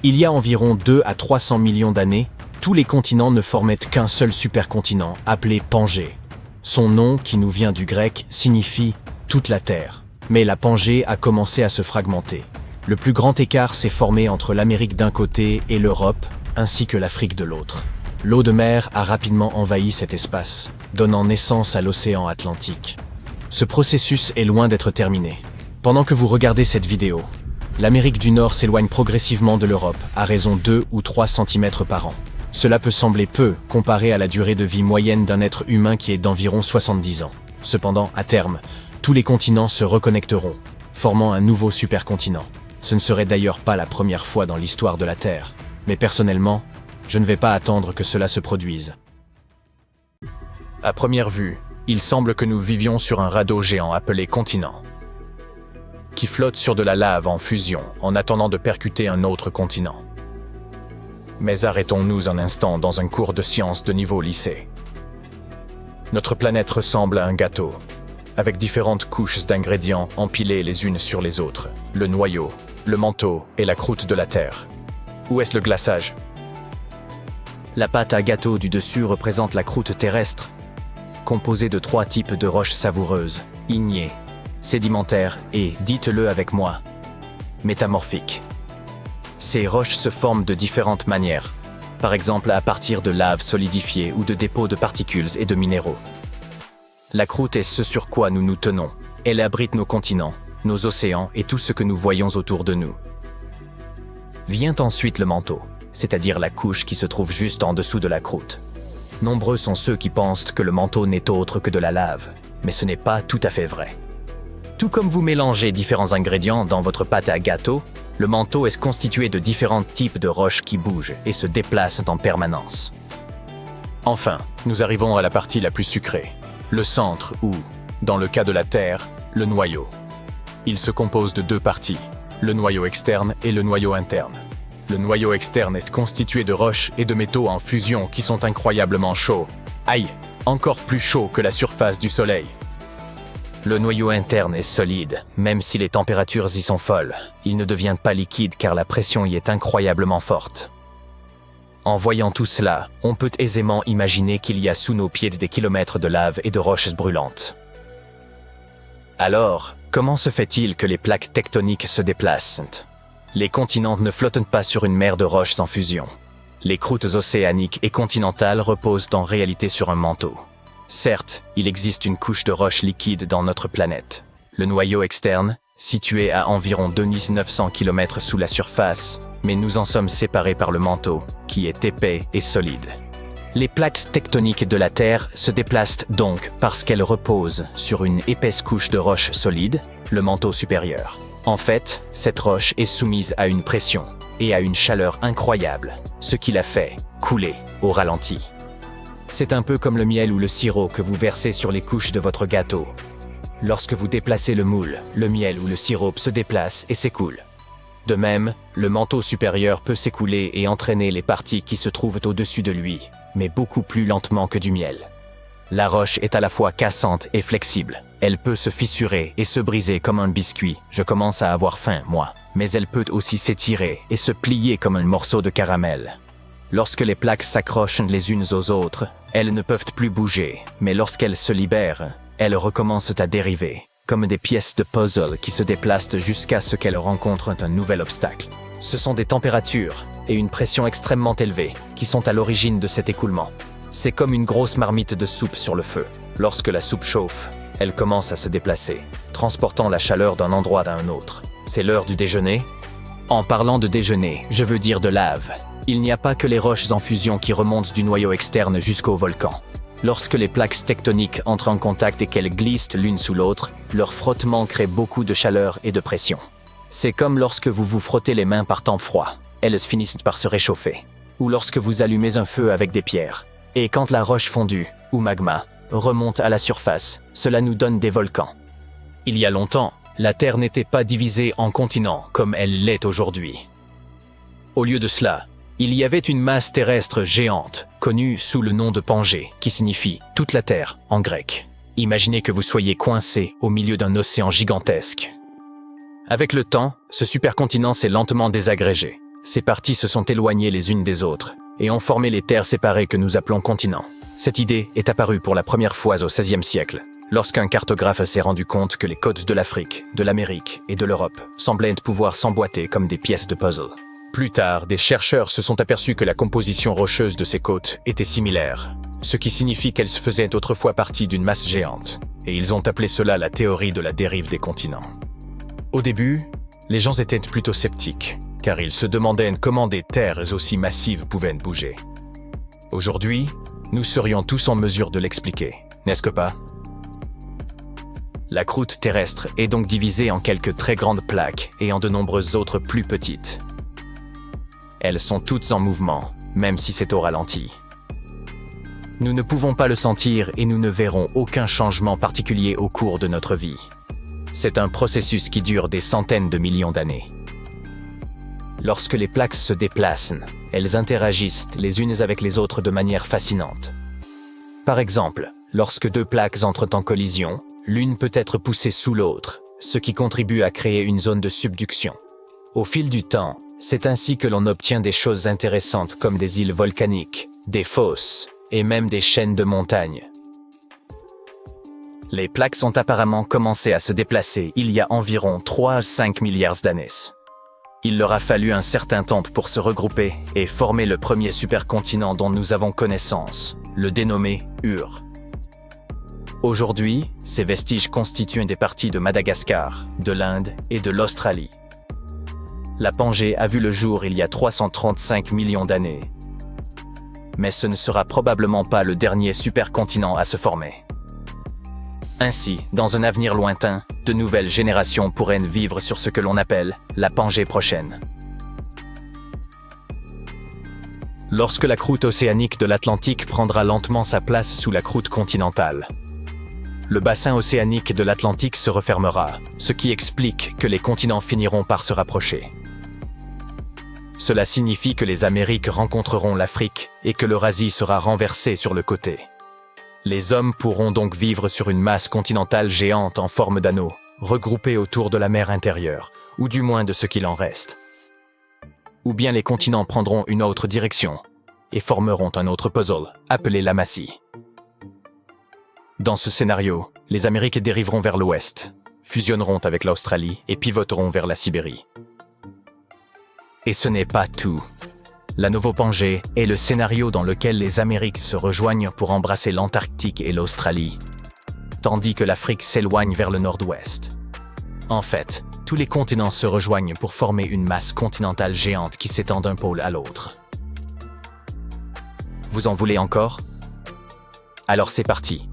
Il y a environ 2 à 300 millions d'années, tous les continents ne formaient qu'un seul supercontinent, appelé Pangée. Son nom, qui nous vient du grec, signifie « toute la Terre ». Mais la Pangée a commencé à se fragmenter. Le plus grand écart s'est formé entre l'Amérique d'un côté et l'Europe, ainsi que l'Afrique de l'autre. L'eau de mer a rapidement envahi cet espace, donnant naissance à l'océan Atlantique. Ce processus est loin d'être terminé. Pendant que vous regardez cette vidéo, l'Amérique du Nord s'éloigne progressivement de l'Europe, à raison 2 ou 3 cm par an. Cela peut sembler peu, comparé à la durée de vie moyenne d'un être humain qui est d'environ 70 ans. Cependant, à terme, tous les continents se reconnecteront, formant un nouveau supercontinent. Ce ne serait d'ailleurs pas la première fois dans l'histoire de la Terre, mais personnellement, je ne vais pas attendre que cela se produise. À première vue, il semble que nous vivions sur un radeau géant appelé continent, qui flotte sur de la lave en fusion en attendant de percuter un autre continent. Mais arrêtons-nous un instant dans un cours de sciences de niveau lycée. Notre planète ressemble à un gâteau, avec différentes couches d'ingrédients empilées les unes sur les autres, le noyau, le manteau et la croûte de la Terre. Où est-ce le glaçage? La pâte à gâteau du dessus représente la croûte terrestre, composée de 3 types de roches savoureuses, ignées, sédimentaires et, dites-le avec moi, métamorphiques. Ces roches se forment de différentes manières, par exemple à partir de lave solidifiée ou de dépôts de particules et de minéraux. La croûte est ce sur quoi nous nous tenons. Elle abrite nos continents, nos océans et tout ce que nous voyons autour de nous. Vient ensuite le manteau, c'est-à-dire la couche qui se trouve juste en dessous de la croûte. Nombreux sont ceux qui pensent que le manteau n'est autre que de la lave, mais ce n'est pas tout à fait vrai. Tout comme vous mélangez différents ingrédients dans votre pâte à gâteau, le manteau est constitué de différents types de roches qui bougent et se déplacent en permanence. Enfin, nous arrivons à la partie la plus sucrée, le centre ou, dans le cas de la Terre, le noyau. Il se compose de 2 parties, le noyau externe et le noyau interne. Le noyau externe est constitué de roches et de métaux en fusion qui sont incroyablement chauds. Aïe, encore plus chauds que la surface du Soleil. Le noyau interne est solide, même si les températures y sont folles. Il ne devient pas liquide car la pression y est incroyablement forte. En voyant tout cela, on peut aisément imaginer qu'il y a sous nos pieds des kilomètres de lave et de roches brûlantes. Alors, comment se fait-il que les plaques tectoniques se déplacent? Les continents ne flottent pas sur une mer de roches en fusion. Les croûtes océaniques et continentales reposent en réalité sur un manteau. Certes, il existe une couche de roches liquides dans notre planète. Le noyau externe, situé à environ 2900 km sous la surface, mais nous en sommes séparés par le manteau, qui est épais et solide. Les plaques tectoniques de la Terre se déplacent donc parce qu'elles reposent sur une épaisse couche de roches solides, le manteau supérieur. En fait, cette roche est soumise à une pression et à une chaleur incroyable, ce qui la fait couler au ralenti. C'est un peu comme le miel ou le sirop que vous versez sur les couches de votre gâteau. Lorsque vous déplacez le moule, le miel ou le sirop se déplace et s'écoule. De même, le manteau supérieur peut s'écouler et entraîner les parties qui se trouvent au-dessus de lui, mais beaucoup plus lentement que du miel. La roche est à la fois cassante et flexible. Elle peut se fissurer et se briser comme un biscuit. Je commence à avoir faim, moi. Mais elle peut aussi s'étirer et se plier comme un morceau de caramel. Lorsque les plaques s'accrochent les unes aux autres, elles ne peuvent plus bouger, mais lorsqu'elles se libèrent, elles recommencent à dériver, comme des pièces de puzzle qui se déplacent jusqu'à ce qu'elles rencontrent un nouvel obstacle. Ce sont des températures et une pression extrêmement élevées qui sont à l'origine de cet écoulement. C'est comme une grosse marmite de soupe sur le feu. Lorsque la soupe chauffe, elle commence à se déplacer, transportant la chaleur d'un endroit à un autre. C'est l'heure du déjeuner. En parlant de déjeuner, je veux dire de lave. Il n'y a pas que les roches en fusion qui remontent du noyau externe jusqu'au volcan. Lorsque les plaques tectoniques entrent en contact et qu'elles glissent l'une sous l'autre, leur frottement crée beaucoup de chaleur et de pression. C'est comme lorsque vous vous frottez les mains par temps froid. Elles finissent par se réchauffer. Ou lorsque vous allumez un feu avec des pierres. Et quand la roche fondue, ou magma, remonte à la surface, cela nous donne des volcans. Il y a longtemps, la Terre n'était pas divisée en continents comme elle l'est aujourd'hui. Au lieu de cela, il y avait une masse terrestre géante, connue sous le nom de Pangée, qui signifie « toute la Terre » en grec. Imaginez que vous soyez coincé au milieu d'un océan gigantesque. Avec le temps, ce supercontinent s'est lentement désagrégé. Ses parties se sont éloignées les unes des autres et ont formé les terres séparées que nous appelons continents. Cette idée est apparue pour la première fois au XVIe siècle, lorsqu'un cartographe s'est rendu compte que les côtes de l'Afrique, de l'Amérique et de l'Europe semblaient pouvoir s'emboîter comme des pièces de puzzle. Plus tard, des chercheurs se sont aperçus que la composition rocheuse de ces côtes était similaire, ce qui signifie qu'elles faisaient autrefois partie d'une masse géante, et ils ont appelé cela la théorie de la dérive des continents. Au début, les gens étaient plutôt sceptiques, car ils se demandaient comment des terres aussi massives pouvaient bouger. Aujourd'hui, nous serions tous en mesure de l'expliquer, n'est-ce pas? La croûte terrestre est donc divisée en quelques très grandes plaques et en de nombreuses autres plus petites. Elles sont toutes en mouvement, même si c'est au ralenti. Nous ne pouvons pas le sentir et nous ne verrons aucun changement particulier au cours de notre vie. C'est un processus qui dure des centaines de millions d'années. Lorsque les plaques se déplacent, elles interagissent les unes avec les autres de manière fascinante. Par exemple, lorsque deux plaques entrent en collision, l'une peut être poussée sous l'autre, ce qui contribue à créer une zone de subduction. Au fil du temps, c'est ainsi que l'on obtient des choses intéressantes comme des îles volcaniques, des fosses et même des chaînes de montagnes. Les plaques ont apparemment commencé à se déplacer il y a environ 3 à 5 milliards d'années. Il leur a fallu un certain temps pour se regrouper et former le premier supercontinent dont nous avons connaissance, le dénommé Ur. Aujourd'hui, ces vestiges constituent des parties de Madagascar, de l'Inde et de l'Australie. La Pangée a vu le jour il y a 335 millions d'années. Mais ce ne sera probablement pas le dernier supercontinent à se former. Ainsi, dans un avenir lointain, de nouvelles générations pourraient vivre sur ce que l'on appelle la Pangée prochaine. Lorsque la croûte océanique de l'Atlantique prendra lentement sa place sous la croûte continentale, le bassin océanique de l'Atlantique se refermera, ce qui explique que les continents finiront par se rapprocher. Cela signifie que les Amériques rencontreront l'Afrique et que l'Eurasie sera renversée sur le côté. Les hommes pourront donc vivre sur une masse continentale géante en forme d'anneau, regroupée autour de la mer intérieure, ou du moins de ce qu'il en reste. Ou bien les continents prendront une autre direction et formeront un autre puzzle, appelé l'amassis. Dans ce scénario, les Amériques dériveront vers l'ouest, fusionneront avec l'Australie et pivoteront vers la Sibérie. Et ce n'est pas tout. La Novo-Pangée est le scénario dans lequel les Amériques se rejoignent pour embrasser l'Antarctique et l'Australie, tandis que l'Afrique s'éloigne vers le nord-ouest. En fait, tous les continents se rejoignent pour former une masse continentale géante qui s'étend d'un pôle à l'autre. Vous en voulez encore? Alors c'est parti.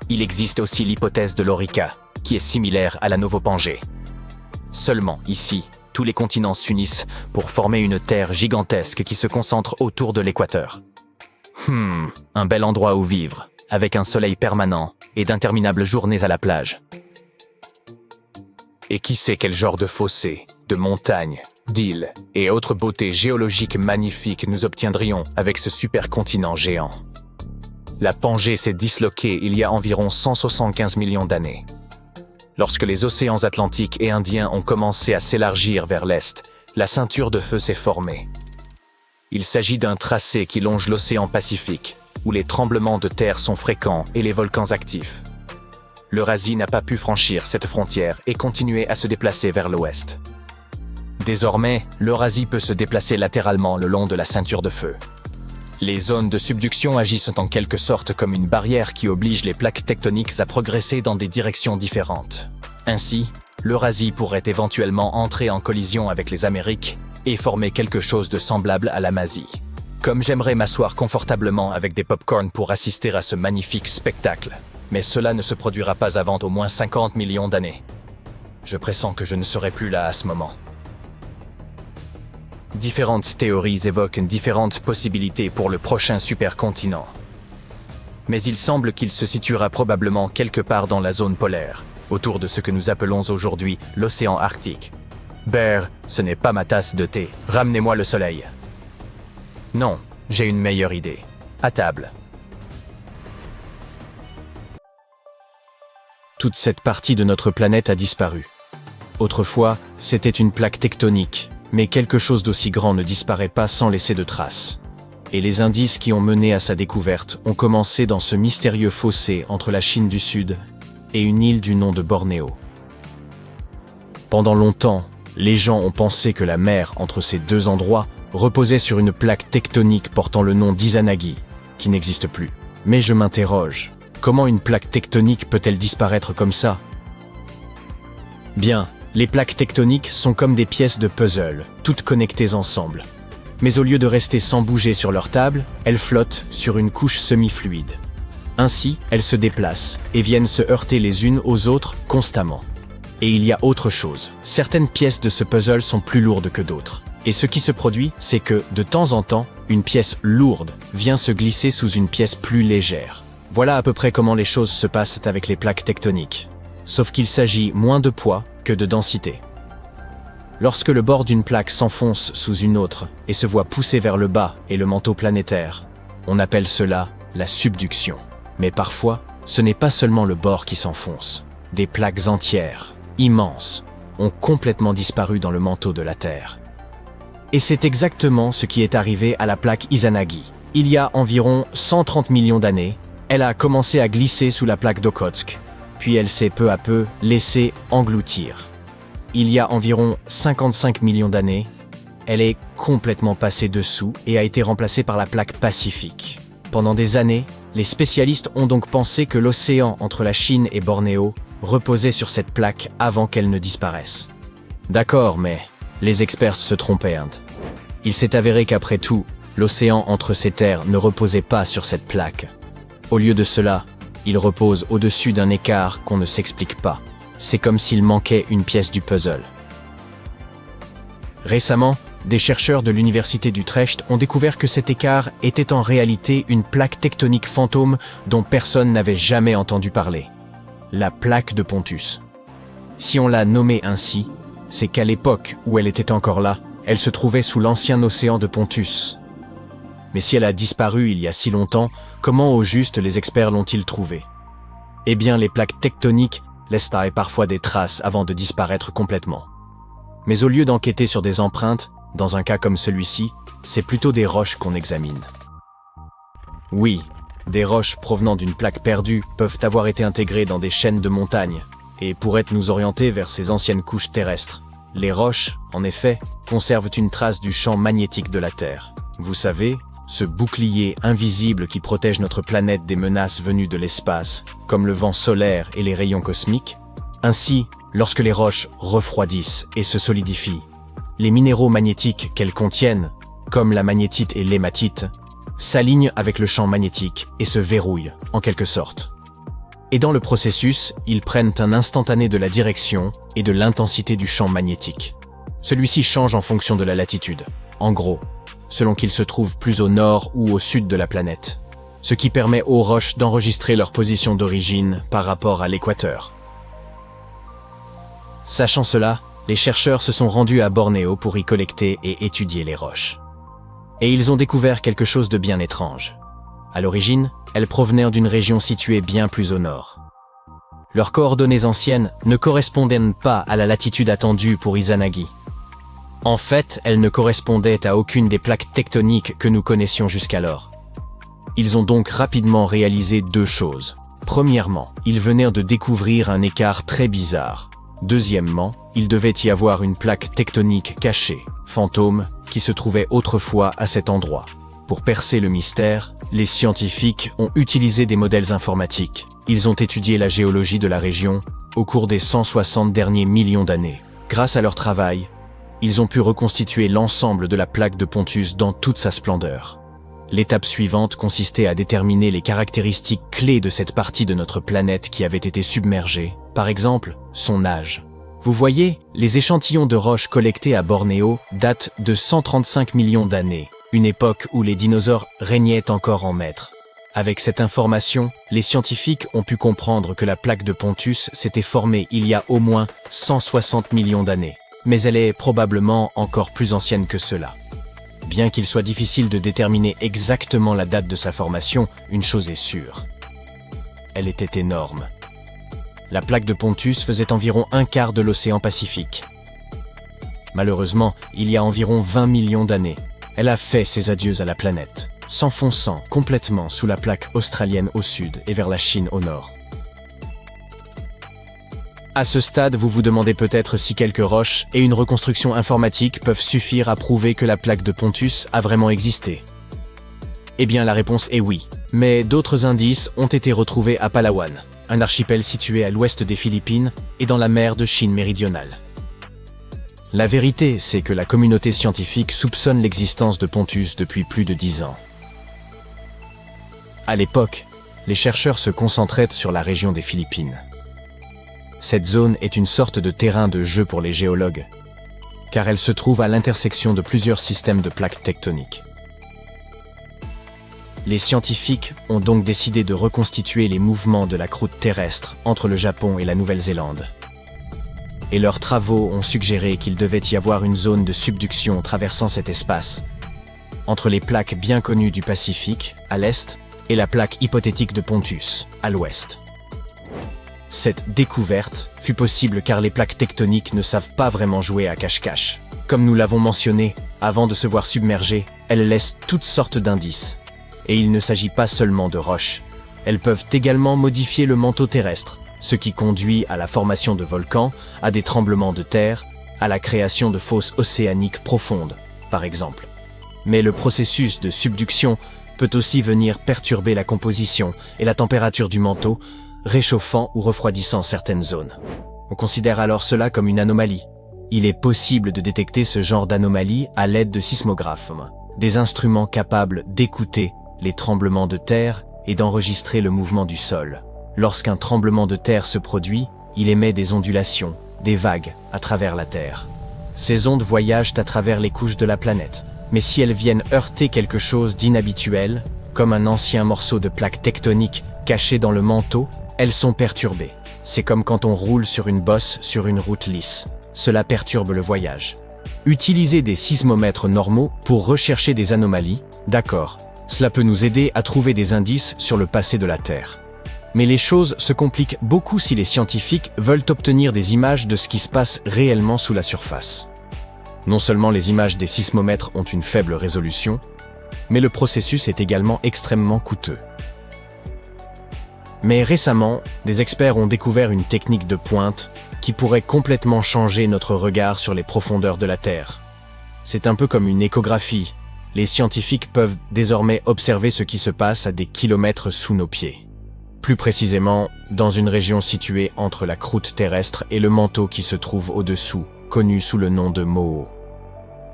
Il existe aussi l'hypothèse de l'Orica, qui est similaire à la Novo-Pangée. Seulement, ici, tous les continents s'unissent pour former une terre gigantesque qui se concentre autour de l'équateur. Un bel endroit où vivre, avec un soleil permanent et d'interminables journées à la plage. Et qui sait quel genre de fossés, de montagnes, d'îles et autres beautés géologiques magnifiques nous obtiendrions avec ce supercontinent géant. La Pangée s'est disloquée il y a environ 175 millions d'années. Lorsque les océans Atlantiques et Indiens ont commencé à s'élargir vers l'est, la ceinture de feu s'est formée. Il s'agit d'un tracé qui longe l'océan Pacifique, où les tremblements de terre sont fréquents et les volcans actifs. L'Eurasie n'a pas pu franchir cette frontière et continuer à se déplacer vers l'ouest. Désormais, l'Eurasie peut se déplacer latéralement le long de la ceinture de feu. Les zones de subduction agissent en quelque sorte comme une barrière qui oblige les plaques tectoniques à progresser dans des directions différentes. Ainsi, l'Eurasie pourrait éventuellement entrer en collision avec les Amériques et former quelque chose de semblable à l'Amazie. Comme j'aimerais m'asseoir confortablement avec des pop-corn pour assister à ce magnifique spectacle, mais cela ne se produira pas avant au moins 50 millions d'années. Je pressens que je ne serai plus là à ce moment. Différentes théories évoquent différentes possibilités pour le prochain supercontinent. Mais il semble qu'il se situera probablement quelque part dans la zone polaire, autour de ce que nous appelons aujourd'hui l'océan Arctique. Bear, ce n'est pas ma tasse de thé. Ramenez-moi le soleil. Non, j'ai une meilleure idée. À table. Toute cette partie de notre planète a disparu. Autrefois, c'était une plaque tectonique, mais quelque chose d'aussi grand ne disparaît pas sans laisser de traces. Et les indices qui ont mené à sa découverte ont commencé dans ce mystérieux fossé entre la Chine du Sud et une île du nom de Bornéo. Pendant longtemps, les gens ont pensé que la mer entre ces deux endroits reposait sur une plaque tectonique portant le nom d'Izanagi, qui n'existe plus. Mais je m'interroge, comment une plaque tectonique peut-elle disparaître comme ça? Bien, les plaques tectoniques sont comme des pièces de puzzle, toutes connectées ensemble. Mais au lieu de rester sans bouger sur leur table, elles flottent sur une couche semi-fluide. Ainsi, elles se déplacent et viennent se heurter les unes aux autres constamment. Et il y a autre chose, certaines pièces de ce puzzle sont plus lourdes que d'autres. Et ce qui se produit, c'est que, de temps en temps, une pièce lourde vient se glisser sous une pièce plus légère. Voilà à peu près comment les choses se passent avec les plaques tectoniques. Sauf qu'il s'agit moins de poids que de densité. Lorsque le bord d'une plaque s'enfonce sous une autre et se voit pousser vers le bas et le manteau planétaire, on appelle cela la subduction. Mais parfois, ce n'est pas seulement le bord qui s'enfonce. Des plaques entières, immenses, ont complètement disparu dans le manteau de la Terre. Et c'est exactement ce qui est arrivé à la plaque Izanagi. Il y a environ 130 millions d'années, elle a commencé à glisser sous la plaque d'Okhotsk, puis elle s'est peu à peu laissée engloutir. Il y a environ 55 millions d'années, elle est complètement passée dessous et a été remplacée par la plaque Pacifique. Pendant des années, les spécialistes ont donc pensé que l'océan entre la Chine et Bornéo reposait sur cette plaque avant qu'elle ne disparaisse. D'accord, mais les experts se trompaient. Il s'est avéré qu'après tout, l'océan entre ces terres ne reposait pas sur cette plaque. Au lieu de cela, il repose au-dessus d'un écart qu'on ne s'explique pas. C'est comme s'il manquait une pièce du puzzle. Récemment, des chercheurs de l'université d'Utrecht ont découvert que cet écart était en réalité une plaque tectonique fantôme dont personne n'avait jamais entendu parler. La plaque de Pontus. Si on l'a nommée ainsi, c'est qu'à l'époque où elle était encore là, elle se trouvait sous l'ancien océan de Pontus. Mais si elle a disparu il y a si longtemps, comment au juste les experts l'ont-ils trouvée? Eh bien, les plaques tectoniques laissent parfois des traces avant de disparaître complètement. Mais au lieu d'enquêter sur des empreintes, dans un cas comme celui-ci, c'est plutôt des roches qu'on examine. Oui, des roches provenant d'une plaque perdue peuvent avoir été intégrées dans des chaînes de montagnes et pourraient nous orienter vers ces anciennes couches terrestres. Les roches, en effet, conservent une trace du champ magnétique de la Terre. Vous savez, ce bouclier invisible qui protège notre planète des menaces venues de l'espace, comme le vent solaire et les rayons cosmiques. Ainsi, lorsque les roches refroidissent et se solidifient, les minéraux magnétiques qu'elles contiennent, comme la magnétite et l'hématite, s'alignent avec le champ magnétique et se verrouillent, en quelque sorte. Et dans le processus, ils prennent un instantané de la direction et de l'intensité du champ magnétique. Celui-ci change en fonction de la latitude, en gros, selon qu'il se trouve plus au nord ou au sud de la planète, ce qui permet aux roches d'enregistrer leur position d'origine par rapport à l'équateur. Sachant cela, les chercheurs se sont rendus à Bornéo pour y collecter et étudier les roches. Et ils ont découvert quelque chose de bien étrange. À l'origine, elles provenaient d'une région située bien plus au nord. Leurs coordonnées anciennes ne correspondaient pas à la latitude attendue pour Izanagi. En fait, elles ne correspondaient à aucune des plaques tectoniques que nous connaissions jusqu'alors. Ils ont donc rapidement réalisé deux choses. Premièrement, ils venaient de découvrir un écart très bizarre. Deuxièmement, il devait y avoir une plaque tectonique cachée, fantôme, qui se trouvait autrefois à cet endroit. Pour percer le mystère, les scientifiques ont utilisé des modèles informatiques. Ils ont étudié la géologie de la région au cours des 160 derniers millions d'années. Grâce à leur travail, ils ont pu reconstituer l'ensemble de la plaque de Pontus dans toute sa splendeur. L'étape suivante consistait à déterminer les caractéristiques clés de cette partie de notre planète qui avait été submergée, par exemple, son âge. Vous voyez, les échantillons de roches collectés à Bornéo datent de 135 millions d'années, une époque où les dinosaures régnaient encore en maître. Avec cette information, les scientifiques ont pu comprendre que la plaque de Pontus s'était formée il y a au moins 160 millions d'années, mais elle est probablement encore plus ancienne que cela. Bien qu'il soit difficile de déterminer exactement la date de sa formation, une chose est sûre. Elle était énorme. La plaque de Pontus faisait environ un quart de l'océan Pacifique. Malheureusement, il y a environ 20 millions d'années, elle a fait ses adieux à la planète, s'enfonçant complètement sous la plaque australienne au sud et vers la Chine au nord. À ce stade, vous vous demandez peut-être si quelques roches et une reconstruction informatique peuvent suffire à prouver que la plaque de Pontus a vraiment existé. Eh bien, la réponse est oui. Mais d'autres indices ont été retrouvés à Palawan, un archipel situé à l'ouest des Philippines et dans la mer de Chine méridionale. La vérité, c'est que la communauté scientifique soupçonne l'existence de Pontus depuis plus de 10 ans. À l'époque, les chercheurs se concentraient sur la région des Philippines. Cette zone est une sorte de terrain de jeu pour les géologues, car elle se trouve à l'intersection de plusieurs systèmes de plaques tectoniques. Les scientifiques ont donc décidé de reconstituer les mouvements de la croûte terrestre entre le Japon et la Nouvelle-Zélande. Et leurs travaux ont suggéré qu'il devait y avoir une zone de subduction traversant cet espace, entre les plaques bien connues du Pacifique, à l'est, et la plaque hypothétique de Pontus, à l'ouest. Cette découverte fut possible car les plaques tectoniques ne savent pas vraiment jouer à cache-cache. Comme nous l'avons mentionné, avant de se voir submergées, elles laissent toutes sortes d'indices. Et il ne s'agit pas seulement de roches. Elles peuvent également modifier le manteau terrestre, ce qui conduit à la formation de volcans, à des tremblements de terre, à la création de fosses océaniques profondes, par exemple. Mais le processus de subduction peut aussi venir perturber la composition et la température du manteau, réchauffant ou refroidissant certaines zones. On considère alors cela comme une anomalie. Il est possible de détecter ce genre d'anomalie à l'aide de sismographes, des instruments capables d'écouter les tremblements de terre et d'enregistrer le mouvement du sol. Lorsqu'un tremblement de terre se produit, il émet des ondulations, des vagues, à travers la Terre. Ces ondes voyagent à travers les couches de la planète. Mais si elles viennent heurter quelque chose d'inhabituel, comme un ancien morceau de plaque tectonique caché dans le manteau, elles sont perturbées. C'est comme quand on roule sur une bosse sur une route lisse. Cela perturbe le voyage. Utiliser des sismomètres normaux pour rechercher des anomalies, d'accord, cela peut nous aider à trouver des indices sur le passé de la Terre. Mais les choses se compliquent beaucoup si les scientifiques veulent obtenir des images de ce qui se passe réellement sous la surface. Non seulement les images des sismomètres ont une faible résolution, mais le processus est également extrêmement coûteux. Mais récemment, des experts ont découvert une technique de pointe qui pourrait complètement changer notre regard sur les profondeurs de la Terre. C'est un peu comme une échographie. Les scientifiques peuvent désormais observer ce qui se passe à des kilomètres sous nos pieds. Plus précisément, dans une région située entre la croûte terrestre et le manteau qui se trouve au-dessous, connu sous le nom de MOO.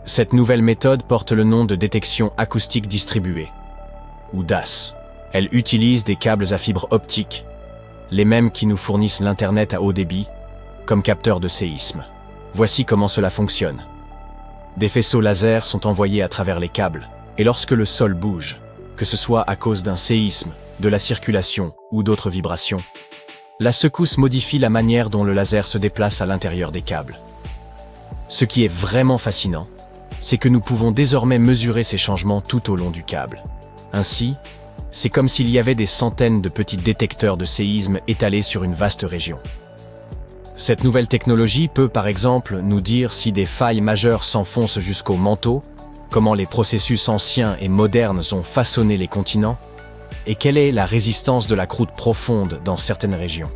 Cette nouvelle méthode porte le nom de détection acoustique distribuée, ou DAS. Elle utilise des câbles à fibre optique, les mêmes qui nous fournissent l'Internet à haut débit, comme capteurs de séisme. Voici comment cela fonctionne. Des faisceaux laser sont envoyés à travers les câbles, et lorsque le sol bouge, que ce soit à cause d'un séisme, de la circulation ou d'autres vibrations, la secousse modifie la manière dont le laser se déplace à l'intérieur des câbles. Ce qui est vraiment fascinant, c'est que nous pouvons désormais mesurer ces changements tout au long du câble. Ainsi, c'est comme s'il y avait des centaines de petits détecteurs de séisme étalés sur une vaste région. Cette nouvelle technologie peut par exemple nous dire si des failles majeures s'enfoncent jusqu'au manteau, comment les processus anciens et modernes ont façonné les continents, Et quelle est la résistance de la croûte profonde dans certaines régions?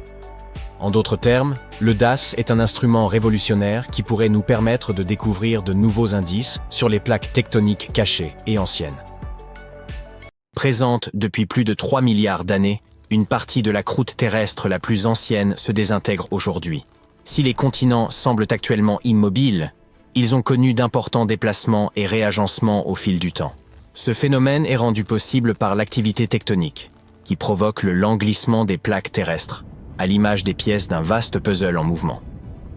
En d'autres termes, le DAS est un instrument révolutionnaire qui pourrait nous permettre de découvrir de nouveaux indices sur les plaques tectoniques cachées et anciennes. Présente depuis plus de 3 milliards d'années, une partie de la croûte terrestre la plus ancienne se désintègre aujourd'hui. Si les continents semblent actuellement immobiles, ils ont connu d'importants déplacements et réagencements au fil du temps. Ce phénomène est rendu possible par l'activité tectonique, qui provoque le lent glissement des plaques terrestres, à l'image des pièces d'un vaste puzzle en mouvement.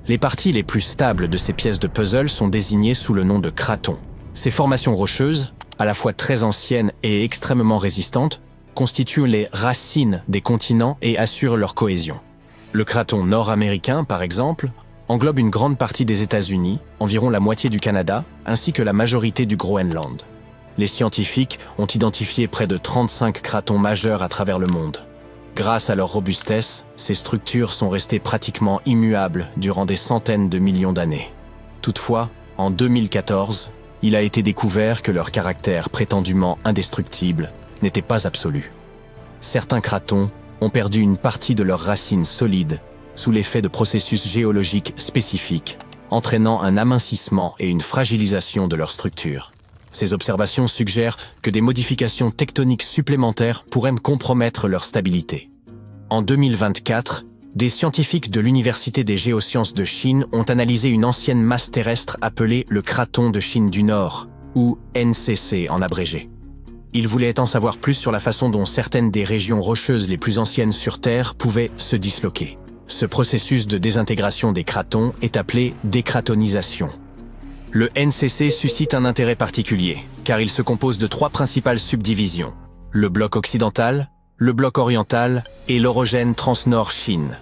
Les parties les plus stables de ces pièces de puzzle sont désignées sous le nom de cratons. Ces formations rocheuses, à la fois très anciennes et extrêmement résistantes, constituent les racines des continents et assurent leur cohésion. Le craton nord-américain, par exemple, englobe une grande partie des États-Unis, environ la moitié du Canada, ainsi que la majorité du Groenland. Les scientifiques ont identifié près de 35 cratons majeurs à travers le monde. Grâce à leur robustesse, ces structures sont restées pratiquement immuables durant des centaines de millions d'années. Toutefois, en 2014, il a été découvert que leur caractère prétendument indestructible n'était pas absolu. Certains cratons ont perdu une partie de leurs racines solides sous l'effet de processus géologiques spécifiques, entraînant un amincissement et une fragilisation de leur structure. Ces observations suggèrent que des modifications tectoniques supplémentaires pourraient compromettre leur stabilité. En 2024, des scientifiques de l'Université des géosciences de Chine ont analysé une ancienne masse terrestre appelée le craton de Chine du Nord, ou NCC en abrégé. Ils voulaient en savoir plus sur la façon dont certaines des régions rocheuses les plus anciennes sur Terre pouvaient se disloquer. Ce processus de désintégration des cratons est appelé décratonisation. Le NCC suscite un intérêt particulier, car il se compose de 3 principales subdivisions: le bloc occidental, le bloc oriental et l'orogène Transnord-Chine,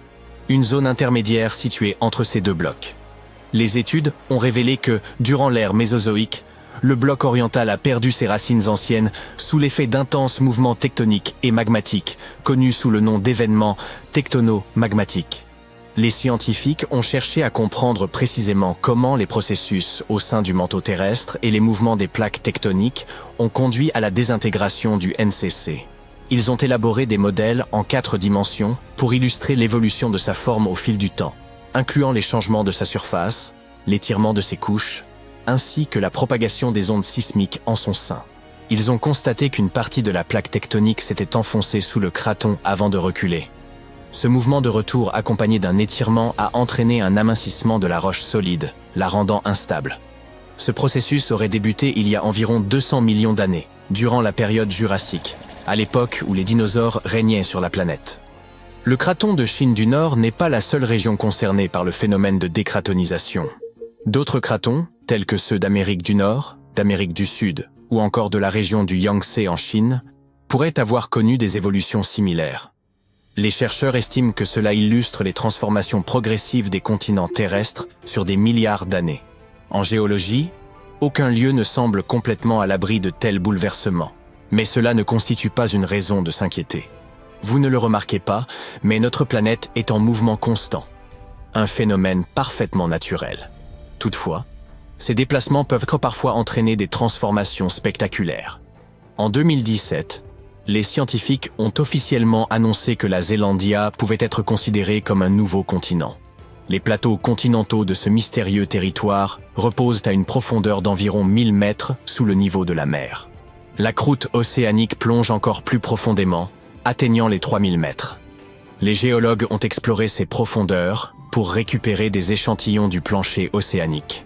une zone intermédiaire située entre ces 2 blocs. Les études ont révélé que, durant l'ère mésozoïque, le bloc oriental a perdu ses racines anciennes sous l'effet d'intenses mouvements tectoniques et magmatiques, connus sous le nom d'événements tectono-magmatiques. Les scientifiques ont cherché à comprendre précisément comment les processus au sein du manteau terrestre et les mouvements des plaques tectoniques ont conduit à la désintégration du NCC. Ils ont élaboré des modèles en 4 dimensions pour illustrer l'évolution de sa forme au fil du temps, incluant les changements de sa surface, l'étirement de ses couches, ainsi que la propagation des ondes sismiques en son sein. Ils ont constaté qu'une partie de la plaque tectonique s'était enfoncée sous le craton avant de reculer. Ce mouvement de retour accompagné d'un étirement a entraîné un amincissement de la roche solide, la rendant instable. Ce processus aurait débuté il y a environ 200 millions d'années, durant la période jurassique, à l'époque où les dinosaures régnaient sur la planète. Le craton de Chine du Nord n'est pas la seule région concernée par le phénomène de décratonisation. D'autres cratons, tels que ceux d'Amérique du Nord, d'Amérique du Sud ou encore de la région du Yangtze en Chine, pourraient avoir connu des évolutions similaires. Les chercheurs estiment que cela illustre les transformations progressives des continents terrestres sur des milliards d'années. En géologie, aucun lieu ne semble complètement à l'abri de tels bouleversements, mais cela ne constitue pas une raison de s'inquiéter. Vous ne le remarquez pas, mais notre planète est en mouvement constant, un phénomène parfaitement naturel. Toutefois, ces déplacements peuvent parfois entraîner des transformations spectaculaires. En 2017, les scientifiques ont officiellement annoncé que la Zélandia pouvait être considérée comme un nouveau continent. Les plateaux continentaux de ce mystérieux territoire reposent à une profondeur d'environ 1000 mètres sous le niveau de la mer. La croûte océanique plonge encore plus profondément, atteignant les 3000 mètres. Les géologues ont exploré ces profondeurs pour récupérer des échantillons du plancher océanique.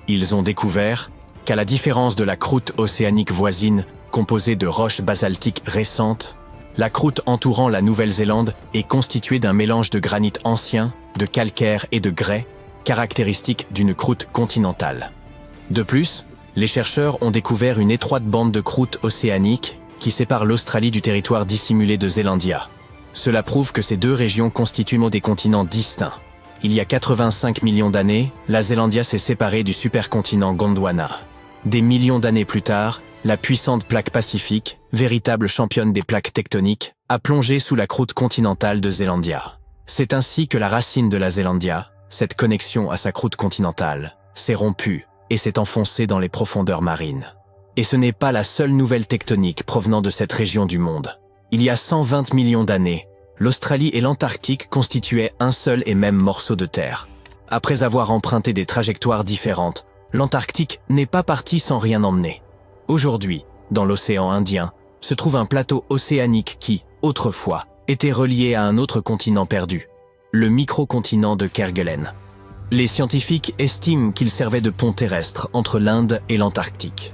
Ils ont découvert qu'à la différence de la croûte océanique voisine, composée de roches basaltiques récentes, la croûte entourant la Nouvelle-Zélande est constituée d'un mélange de granit ancien, de calcaire et de grès, caractéristique d'une croûte continentale. De plus, les chercheurs ont découvert une étroite bande de croûte océanique qui sépare l'Australie du territoire dissimulé de Zélandia. Cela prouve que ces 2 régions constituent des continents distincts. Il y a 85 millions d'années, la Zélandia s'est séparée du supercontinent Gondwana. Des millions d'années plus tard, la puissante plaque pacifique, véritable championne des plaques tectoniques, a plongé sous la croûte continentale de Zélandia. C'est ainsi que la racine de la Zélandia, cette connexion à sa croûte continentale, s'est rompue et s'est enfoncée dans les profondeurs marines. Et ce n'est pas la seule nouvelle tectonique provenant de cette région du monde. Il y a 120 millions d'années, l'Australie et l'Antarctique constituaient un seul et même morceau de terre. Après avoir emprunté des trajectoires différentes, l'Antarctique n'est pas parti sans rien emmener. Aujourd'hui, dans l'océan Indien, se trouve un plateau océanique qui, autrefois, était relié à un autre continent perdu, le microcontinent de Kerguelen. Les scientifiques estiment qu'il servait de pont terrestre entre l'Inde et l'Antarctique.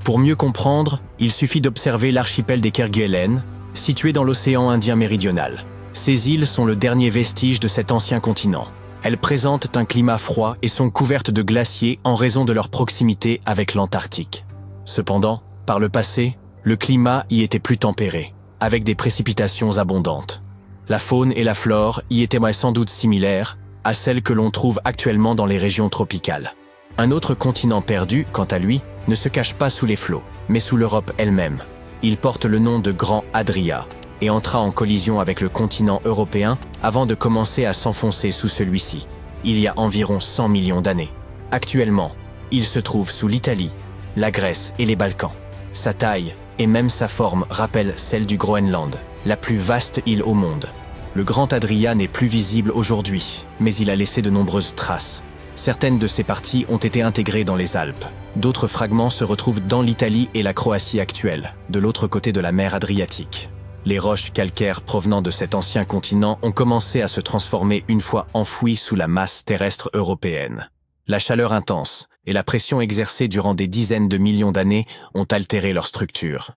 Pour mieux comprendre, il suffit d'observer l'archipel des Kerguelen, situé dans l'océan Indien méridional. Ces îles sont le dernier vestige de cet ancien continent. Elles présentent un climat froid et sont couvertes de glaciers en raison de leur proximité avec l'Antarctique. Cependant, par le passé, le climat y était plus tempéré, avec des précipitations abondantes. La faune et la flore y étaient sans doute similaires à celles que l'on trouve actuellement dans les régions tropicales. Un autre continent perdu, quant à lui, ne se cache pas sous les flots, mais sous l'Europe elle-même. Il porte le nom de Grand Adria et entra en collision avec le continent européen avant de commencer à s'enfoncer sous celui-ci, il y a environ 100 millions d'années. Actuellement, il se trouve sous l'Italie, la Grèce et les Balkans. Sa taille et même sa forme rappellent celle du Groenland, la plus vaste île au monde. Le Grand Adria n'est plus visible aujourd'hui, mais il a laissé de nombreuses traces. Certaines de ses parties ont été intégrées dans les Alpes. D'autres fragments se retrouvent dans l'Italie et la Croatie actuelle, de l'autre côté de la mer Adriatique. Les roches calcaires provenant de cet ancien continent ont commencé à se transformer une fois enfouies sous la masse terrestre européenne. La chaleur intense et la pression exercée durant des dizaines de millions d'années ont altéré leur structure.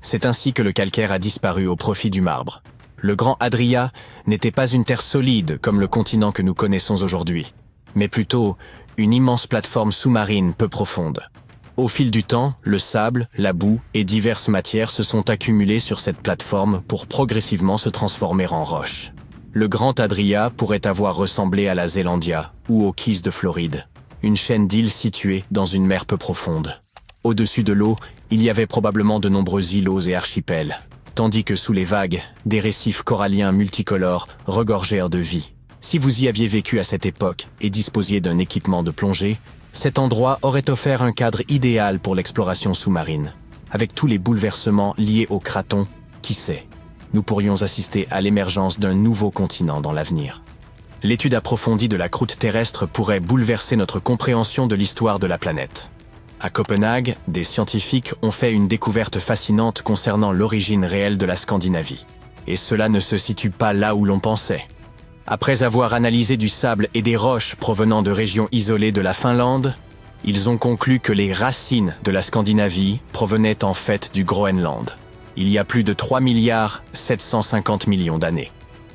C'est ainsi que le calcaire a disparu au profit du marbre. Le Grand Adria n'était pas une terre solide comme le continent que nous connaissons aujourd'hui, mais plutôt une immense plateforme sous-marine peu profonde. Au fil du temps, le sable, la boue et diverses matières se sont accumulées sur cette plateforme pour progressivement se transformer en roche. Le Grand Adria pourrait avoir ressemblé à la Zélandia ou aux Keys de Floride, une chaîne d'îles située dans une mer peu profonde. Au-dessus de l'eau, il y avait probablement de nombreux îlots et archipels, tandis que sous les vagues, des récifs coralliens multicolores regorgèrent de vie. Si vous y aviez vécu à cette époque et disposiez d'un équipement de plongée, cet endroit aurait offert un cadre idéal pour l'exploration sous-marine. Avec tous les bouleversements liés au craton, qui sait, nous pourrions assister à l'émergence d'un nouveau continent dans l'avenir. L'étude approfondie de la croûte terrestre pourrait bouleverser notre compréhension de l'histoire de la planète. À Copenhague, des scientifiques ont fait une découverte fascinante concernant l'origine réelle de la Scandinavie. Et cela ne se situe pas là où l'on pensait. Après avoir analysé du sable et des roches provenant de régions isolées de la Finlande, ils ont conclu que les racines de la Scandinavie provenaient en fait du Groenland, il y a plus de 3,750 milliards d'années.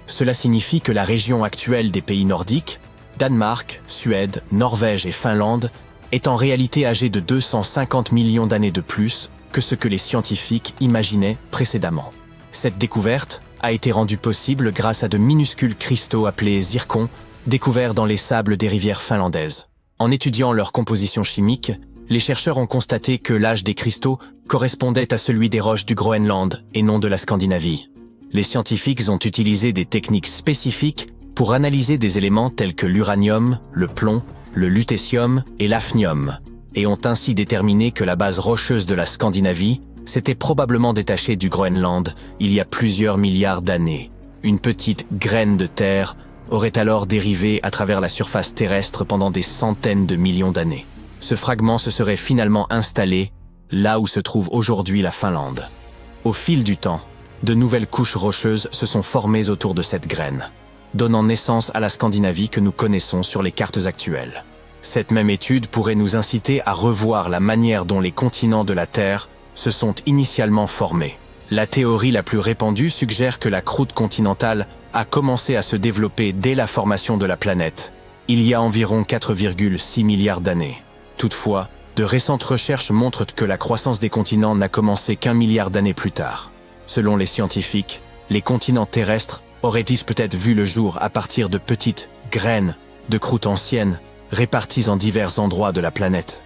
Cela signifie que la région actuelle des pays nordiques, Danemark, Suède, Norvège et Finlande, est en réalité âgée de 250 millions d'années de plus que ce que les scientifiques imaginaient précédemment. Cette découverte a été rendue possible grâce à de minuscules cristaux appelés zircons, découverts dans les sables des rivières finlandaises. En étudiant leur composition chimique, les chercheurs ont constaté que l'âge des cristaux correspondait à celui des roches du Groenland et non de la Scandinavie. Les scientifiques ont utilisé des techniques spécifiques pour analyser des éléments tels que l'uranium, le plomb, le lutécium et l'hafnium, et ont ainsi déterminé que la base rocheuse de la Scandinavie s'était probablement détachée du Groenland il y a plusieurs milliards d'années. Une petite graine de terre aurait alors dérivé à travers la surface terrestre pendant des centaines de millions d'années. Ce fragment se serait finalement installé là où se trouve aujourd'hui la Finlande. Au fil du temps, de nouvelles couches rocheuses se sont formées autour de cette graine, donnant naissance à la Scandinavie que nous connaissons sur les cartes actuelles. Cette même étude pourrait nous inciter à revoir la manière dont les continents de la Terre se sont initialement formés. La théorie la plus répandue suggère que la croûte continentale a commencé à se développer dès la formation de la planète, il y a environ 4,6 milliards d'années. Toutefois, de récentes recherches montrent que la croissance des continents n'a commencé qu'1 milliard d'années plus tard. Selon les scientifiques, les continents terrestres auraient-ils peut-être vu le jour à partir de petites graines de croûte anciennes réparties en divers endroits de la planète.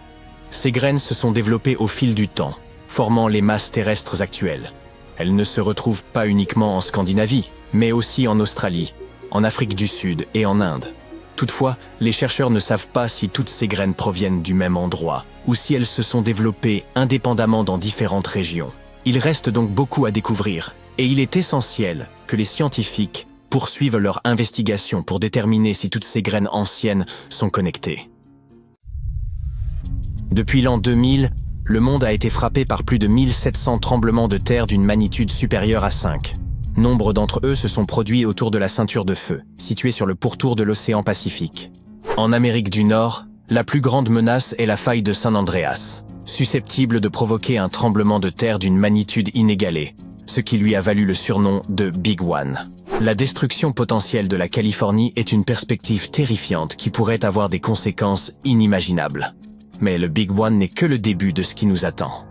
Ces graines se sont développées au fil du temps, formant les masses terrestres actuelles. Elles ne se retrouvent pas uniquement en Scandinavie, mais aussi en Australie, en Afrique du Sud et en Inde. Toutefois, les chercheurs ne savent pas si toutes ces graines proviennent du même endroit, ou si elles se sont développées indépendamment dans différentes régions. Il reste donc beaucoup à découvrir, Et il est essentiel que les scientifiques poursuivent leur investigation pour déterminer si toutes ces graines anciennes sont connectées. Depuis l'an 2000, le monde a été frappé par plus de 1700 tremblements de terre d'une magnitude supérieure à 5. Nombre d'entre eux se sont produits autour de la ceinture de feu, située sur le pourtour de l'océan Pacifique. En Amérique du Nord, la plus grande menace est la faille de San Andreas, susceptible de provoquer un tremblement de terre d'une magnitude inégalée, ce qui lui a valu le surnom de Big One. La destruction potentielle de la Californie est une perspective terrifiante qui pourrait avoir des conséquences inimaginables. Mais le Big One n'est que le début de ce qui nous attend.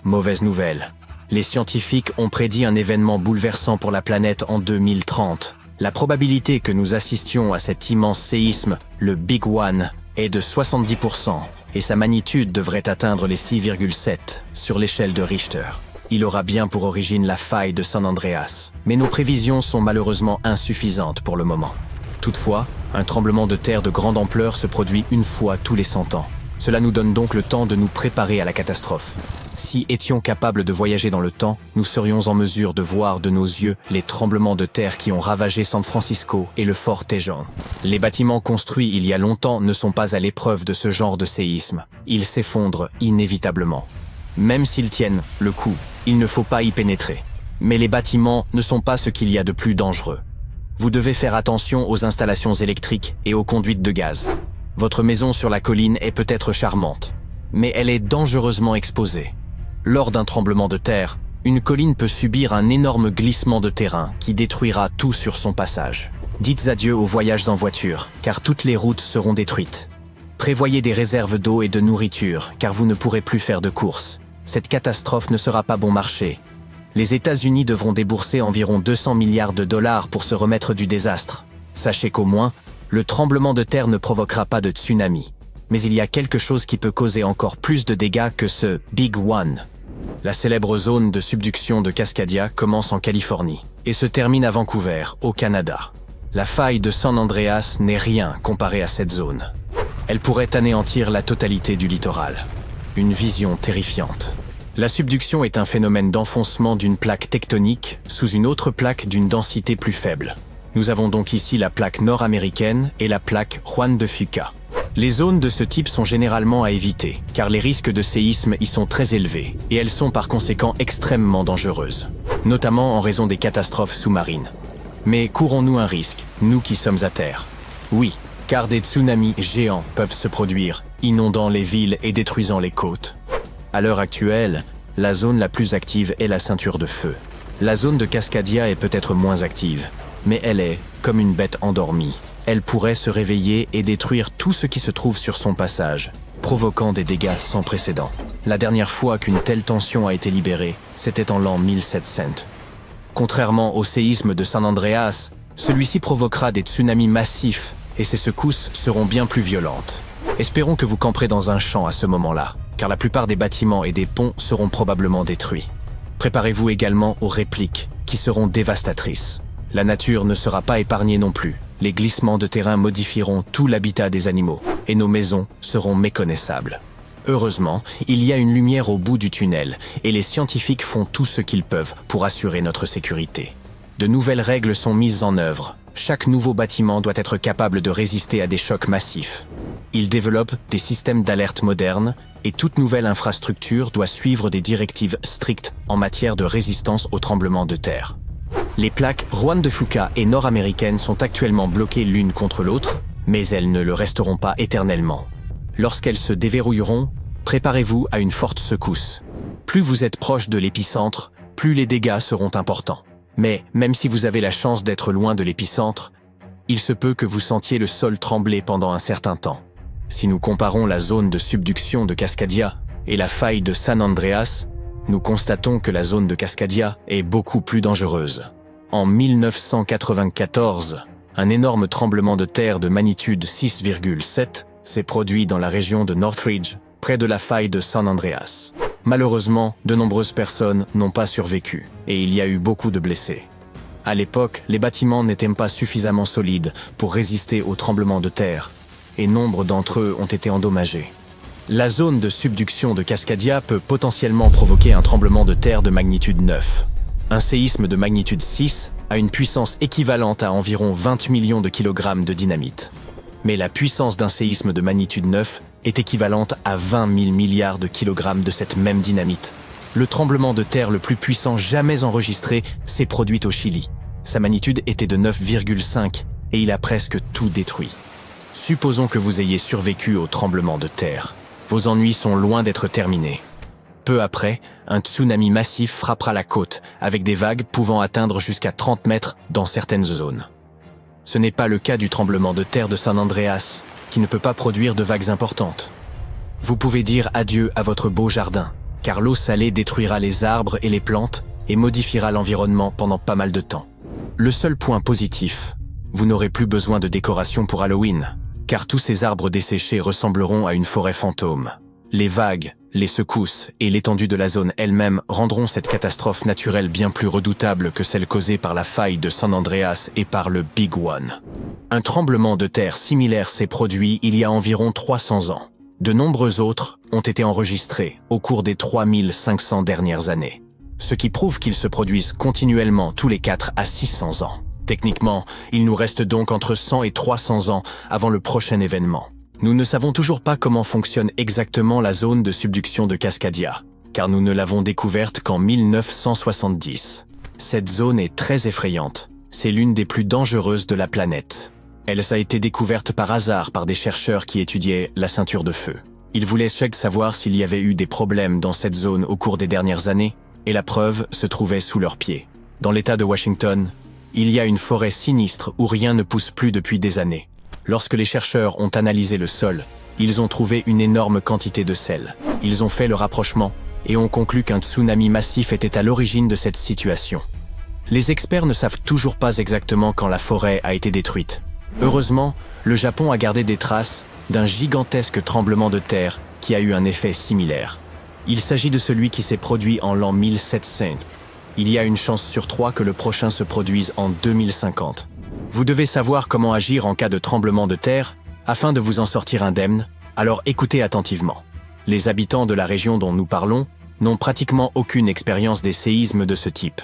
Mauvaise nouvelle. Les scientifiques ont prédit un événement bouleversant pour la planète en 2030. La probabilité que nous assistions à cet immense séisme, le Big One, est de 70%, et sa magnitude devrait atteindre les 6,7 sur l'échelle de Richter. Il aura bien pour origine la faille de San Andreas, mais nos prévisions sont malheureusement insuffisantes pour le moment. Toutefois, un tremblement de terre de grande ampleur se produit une fois tous les 100 ans. Cela nous donne donc le temps de nous préparer à la catastrophe. Si étions capables de voyager dans le temps, nous serions en mesure de voir de nos yeux les tremblements de terre qui ont ravagé San Francisco et le fort Tejon. Les bâtiments construits il y a longtemps ne sont pas à l'épreuve de ce genre de séisme. Ils s'effondrent inévitablement. Même s'ils tiennent le coup, il ne faut pas y pénétrer. Mais les bâtiments ne sont pas ce qu'il y a de plus dangereux. Vous devez faire attention aux installations électriques et aux conduites de gaz. Votre maison sur la colline est peut-être charmante, mais elle est dangereusement exposée. Lors d'un tremblement de terre, une colline peut subir un énorme glissement de terrain qui détruira tout sur son passage. Dites adieu aux voyages en voiture, car toutes les routes seront détruites. Prévoyez des réserves d'eau et de nourriture, car vous ne pourrez plus faire de courses. Cette catastrophe ne sera pas bon marché. Les États-Unis devront débourser environ 200 milliards de dollars pour se remettre du désastre. Sachez qu'au moins, le tremblement de terre ne provoquera pas de tsunami. Mais il y a quelque chose qui peut causer encore plus de dégâts que ce Big One. La célèbre zone de subduction de Cascadia commence en Californie et se termine à Vancouver, au Canada. La faille de San Andreas n'est rien comparée à cette zone. Elle pourrait anéantir la totalité du littoral. Une vision terrifiante. La subduction est un phénomène d'enfoncement d'une plaque tectonique sous une autre plaque d'une densité plus faible. Nous avons donc ici la plaque nord-américaine et la plaque Juan de Fuca. Les zones de ce type sont généralement à éviter, car les risques de séisme y sont très élevés, et elles sont par conséquent extrêmement dangereuses, notamment en raison des catastrophes sous-marines. Mais courons-nous un risque, nous qui sommes à terre? Oui, car des tsunamis géants peuvent se produire, inondant les villes et détruisant les côtes. À l'heure actuelle, la zone la plus active est la ceinture de feu. La zone de Cascadia est peut-être moins active, mais elle est comme une bête endormie. Elle pourrait se réveiller et détruire tout ce qui se trouve sur son passage, provoquant des dégâts sans précédent. La dernière fois qu'une telle tension a été libérée, c'était en l'an 1700. Contrairement au séisme de San Andreas, celui-ci provoquera des tsunamis massifs et ces secousses seront bien plus violentes. Espérons que vous camperez dans un champ à ce moment-là, car la plupart des bâtiments et des ponts seront probablement détruits. Préparez-vous également aux répliques, qui seront dévastatrices. La nature ne sera pas épargnée non plus. Les glissements de terrain modifieront tout l'habitat des animaux, et nos maisons seront méconnaissables. Heureusement, il y a une lumière au bout du tunnel, et les scientifiques font tout ce qu'ils peuvent pour assurer notre sécurité. De nouvelles règles sont mises en œuvre. Chaque nouveau bâtiment doit être capable de résister à des chocs massifs. Ils développent des systèmes d'alerte modernes, et toute nouvelle infrastructure doit suivre des directives strictes en matière de résistance aux tremblements de terre. Les plaques Juan de Fuca et nord-américaines sont actuellement bloquées l'une contre l'autre, mais elles ne le resteront pas éternellement. Lorsqu'elles se déverrouilleront, préparez-vous à une forte secousse. Plus vous êtes proche de l'épicentre, plus les dégâts seront importants. Mais même si vous avez la chance d'être loin de l'épicentre, il se peut que vous sentiez le sol trembler pendant un certain temps. Si nous comparons la zone de subduction de Cascadia et la faille de San Andreas, nous constatons que la zone de Cascadia est beaucoup plus dangereuse. En 1994, un énorme tremblement de terre de magnitude 6,7 s'est produit dans la région de Northridge, près de la faille de San Andreas. Malheureusement, de nombreuses personnes n'ont pas survécu, et il y a eu beaucoup de blessés. À l'époque, les bâtiments n'étaient pas suffisamment solides pour résister aux tremblements de terre, et nombre d'entre eux ont été endommagés. La zone de subduction de Cascadia peut potentiellement provoquer un tremblement de terre de magnitude 9. Un séisme de magnitude 6 a une puissance équivalente à environ 20 millions de kilogrammes de dynamite. Mais la puissance d'un séisme de magnitude 9 est équivalente à 20 000 milliards de kilogrammes de cette même dynamite. Le tremblement de terre le plus puissant jamais enregistré s'est produit au Chili. Sa magnitude était de 9,5 et il a presque tout détruit. Supposons que vous ayez survécu au tremblement de terre. Vos ennuis sont loin d'être terminés. Peu après, un tsunami massif frappera la côte, avec des vagues pouvant atteindre jusqu'à 30 mètres dans certaines zones. Ce n'est pas le cas du tremblement de terre de San Andreas, qui ne peut pas produire de vagues importantes. Vous pouvez dire adieu à votre beau jardin, car l'eau salée détruira les arbres et les plantes et modifiera l'environnement pendant pas mal de temps. Le seul point positif, vous n'aurez plus besoin de décoration pour Halloween, car tous ces arbres desséchés ressembleront à une forêt fantôme. Les vagues, les secousses et l'étendue de la zone elle-même rendront cette catastrophe naturelle bien plus redoutable que celle causée par la faille de San Andreas et par le Big One. Un tremblement de terre similaire s'est produit il y a environ 300 ans. De nombreux autres ont été enregistrés au cours des 3500 dernières années, ce qui prouve qu'ils se produisent continuellement tous les 4 à 600 ans. Techniquement, il nous reste donc entre 100 et 300 ans avant le prochain événement. Nous ne savons toujours pas comment fonctionne exactement la zone de subduction de Cascadia, car nous ne l'avons découverte qu'en 1970. Cette zone est très effrayante. C'est l'une des plus dangereuses de la planète. Elle a été découverte par hasard par des chercheurs qui étudiaient la ceinture de feu. Ils voulaient savoir s'il y avait eu des problèmes dans cette zone au cours des dernières années, et la preuve se trouvait sous leurs pieds. Dans l'État de Washington, il y a une forêt sinistre où rien ne pousse plus depuis des années. Lorsque les chercheurs ont analysé le sol, ils ont trouvé une énorme quantité de sel. Ils ont fait le rapprochement et ont conclu qu'un tsunami massif était à l'origine de cette situation. Les experts ne savent toujours pas exactement quand la forêt a été détruite. Heureusement, le Japon a gardé des traces d'un gigantesque tremblement de terre qui a eu un effet similaire. Il s'agit de celui qui s'est produit en l'an 1700. Il y a une chance sur 3 que le prochain se produise en 2050. Vous devez savoir comment agir en cas de tremblement de terre afin de vous en sortir indemne, alors écoutez attentivement. Les habitants de la région dont nous parlons n'ont pratiquement aucune expérience des séismes de ce type.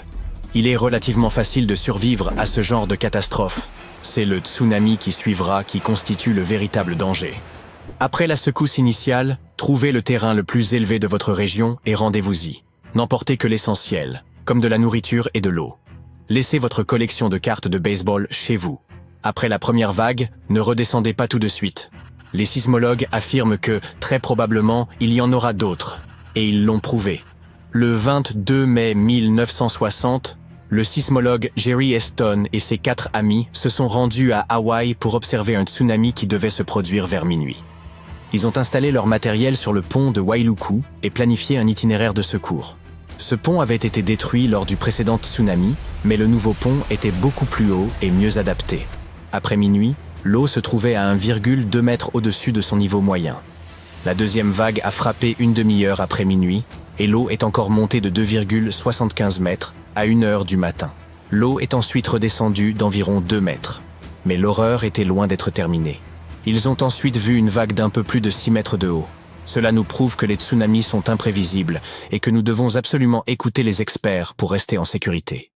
Il est relativement facile de survivre à ce genre de catastrophe. C'est le tsunami qui suivra qui constitue le véritable danger. Après la secousse initiale, trouvez le terrain le plus élevé de votre région et rendez-vous-y. N'emportez que l'essentiel, comme de la nourriture et de l'eau. Laissez votre collection de cartes de baseball chez vous. Après la première vague, ne redescendez pas tout de suite. Les sismologues affirment que, très probablement, il y en aura d'autres. Et ils l'ont prouvé. Le 22 mai 1960, le sismologue Jerry Eston et ses 4 amis se sont rendus à Hawaï pour observer un tsunami qui devait se produire vers minuit. Ils ont installé leur matériel sur le pont de Wailuku et planifié un itinéraire de secours. Ce pont avait été détruit lors du précédent tsunami, mais le nouveau pont était beaucoup plus haut et mieux adapté. Après minuit, l'eau se trouvait à 1,2 mètre au-dessus de son niveau moyen. La deuxième vague a frappé une demi-heure après minuit, et l'eau est encore montée de 2,75 mètres à 1 heure du matin. L'eau est ensuite redescendue d'environ 2 mètres. Mais l'horreur était loin d'être terminée. Ils ont ensuite vu une vague d'un peu plus de 6 mètres de haut. Cela nous prouve que les tsunamis sont imprévisibles et que nous devons absolument écouter les experts pour rester en sécurité.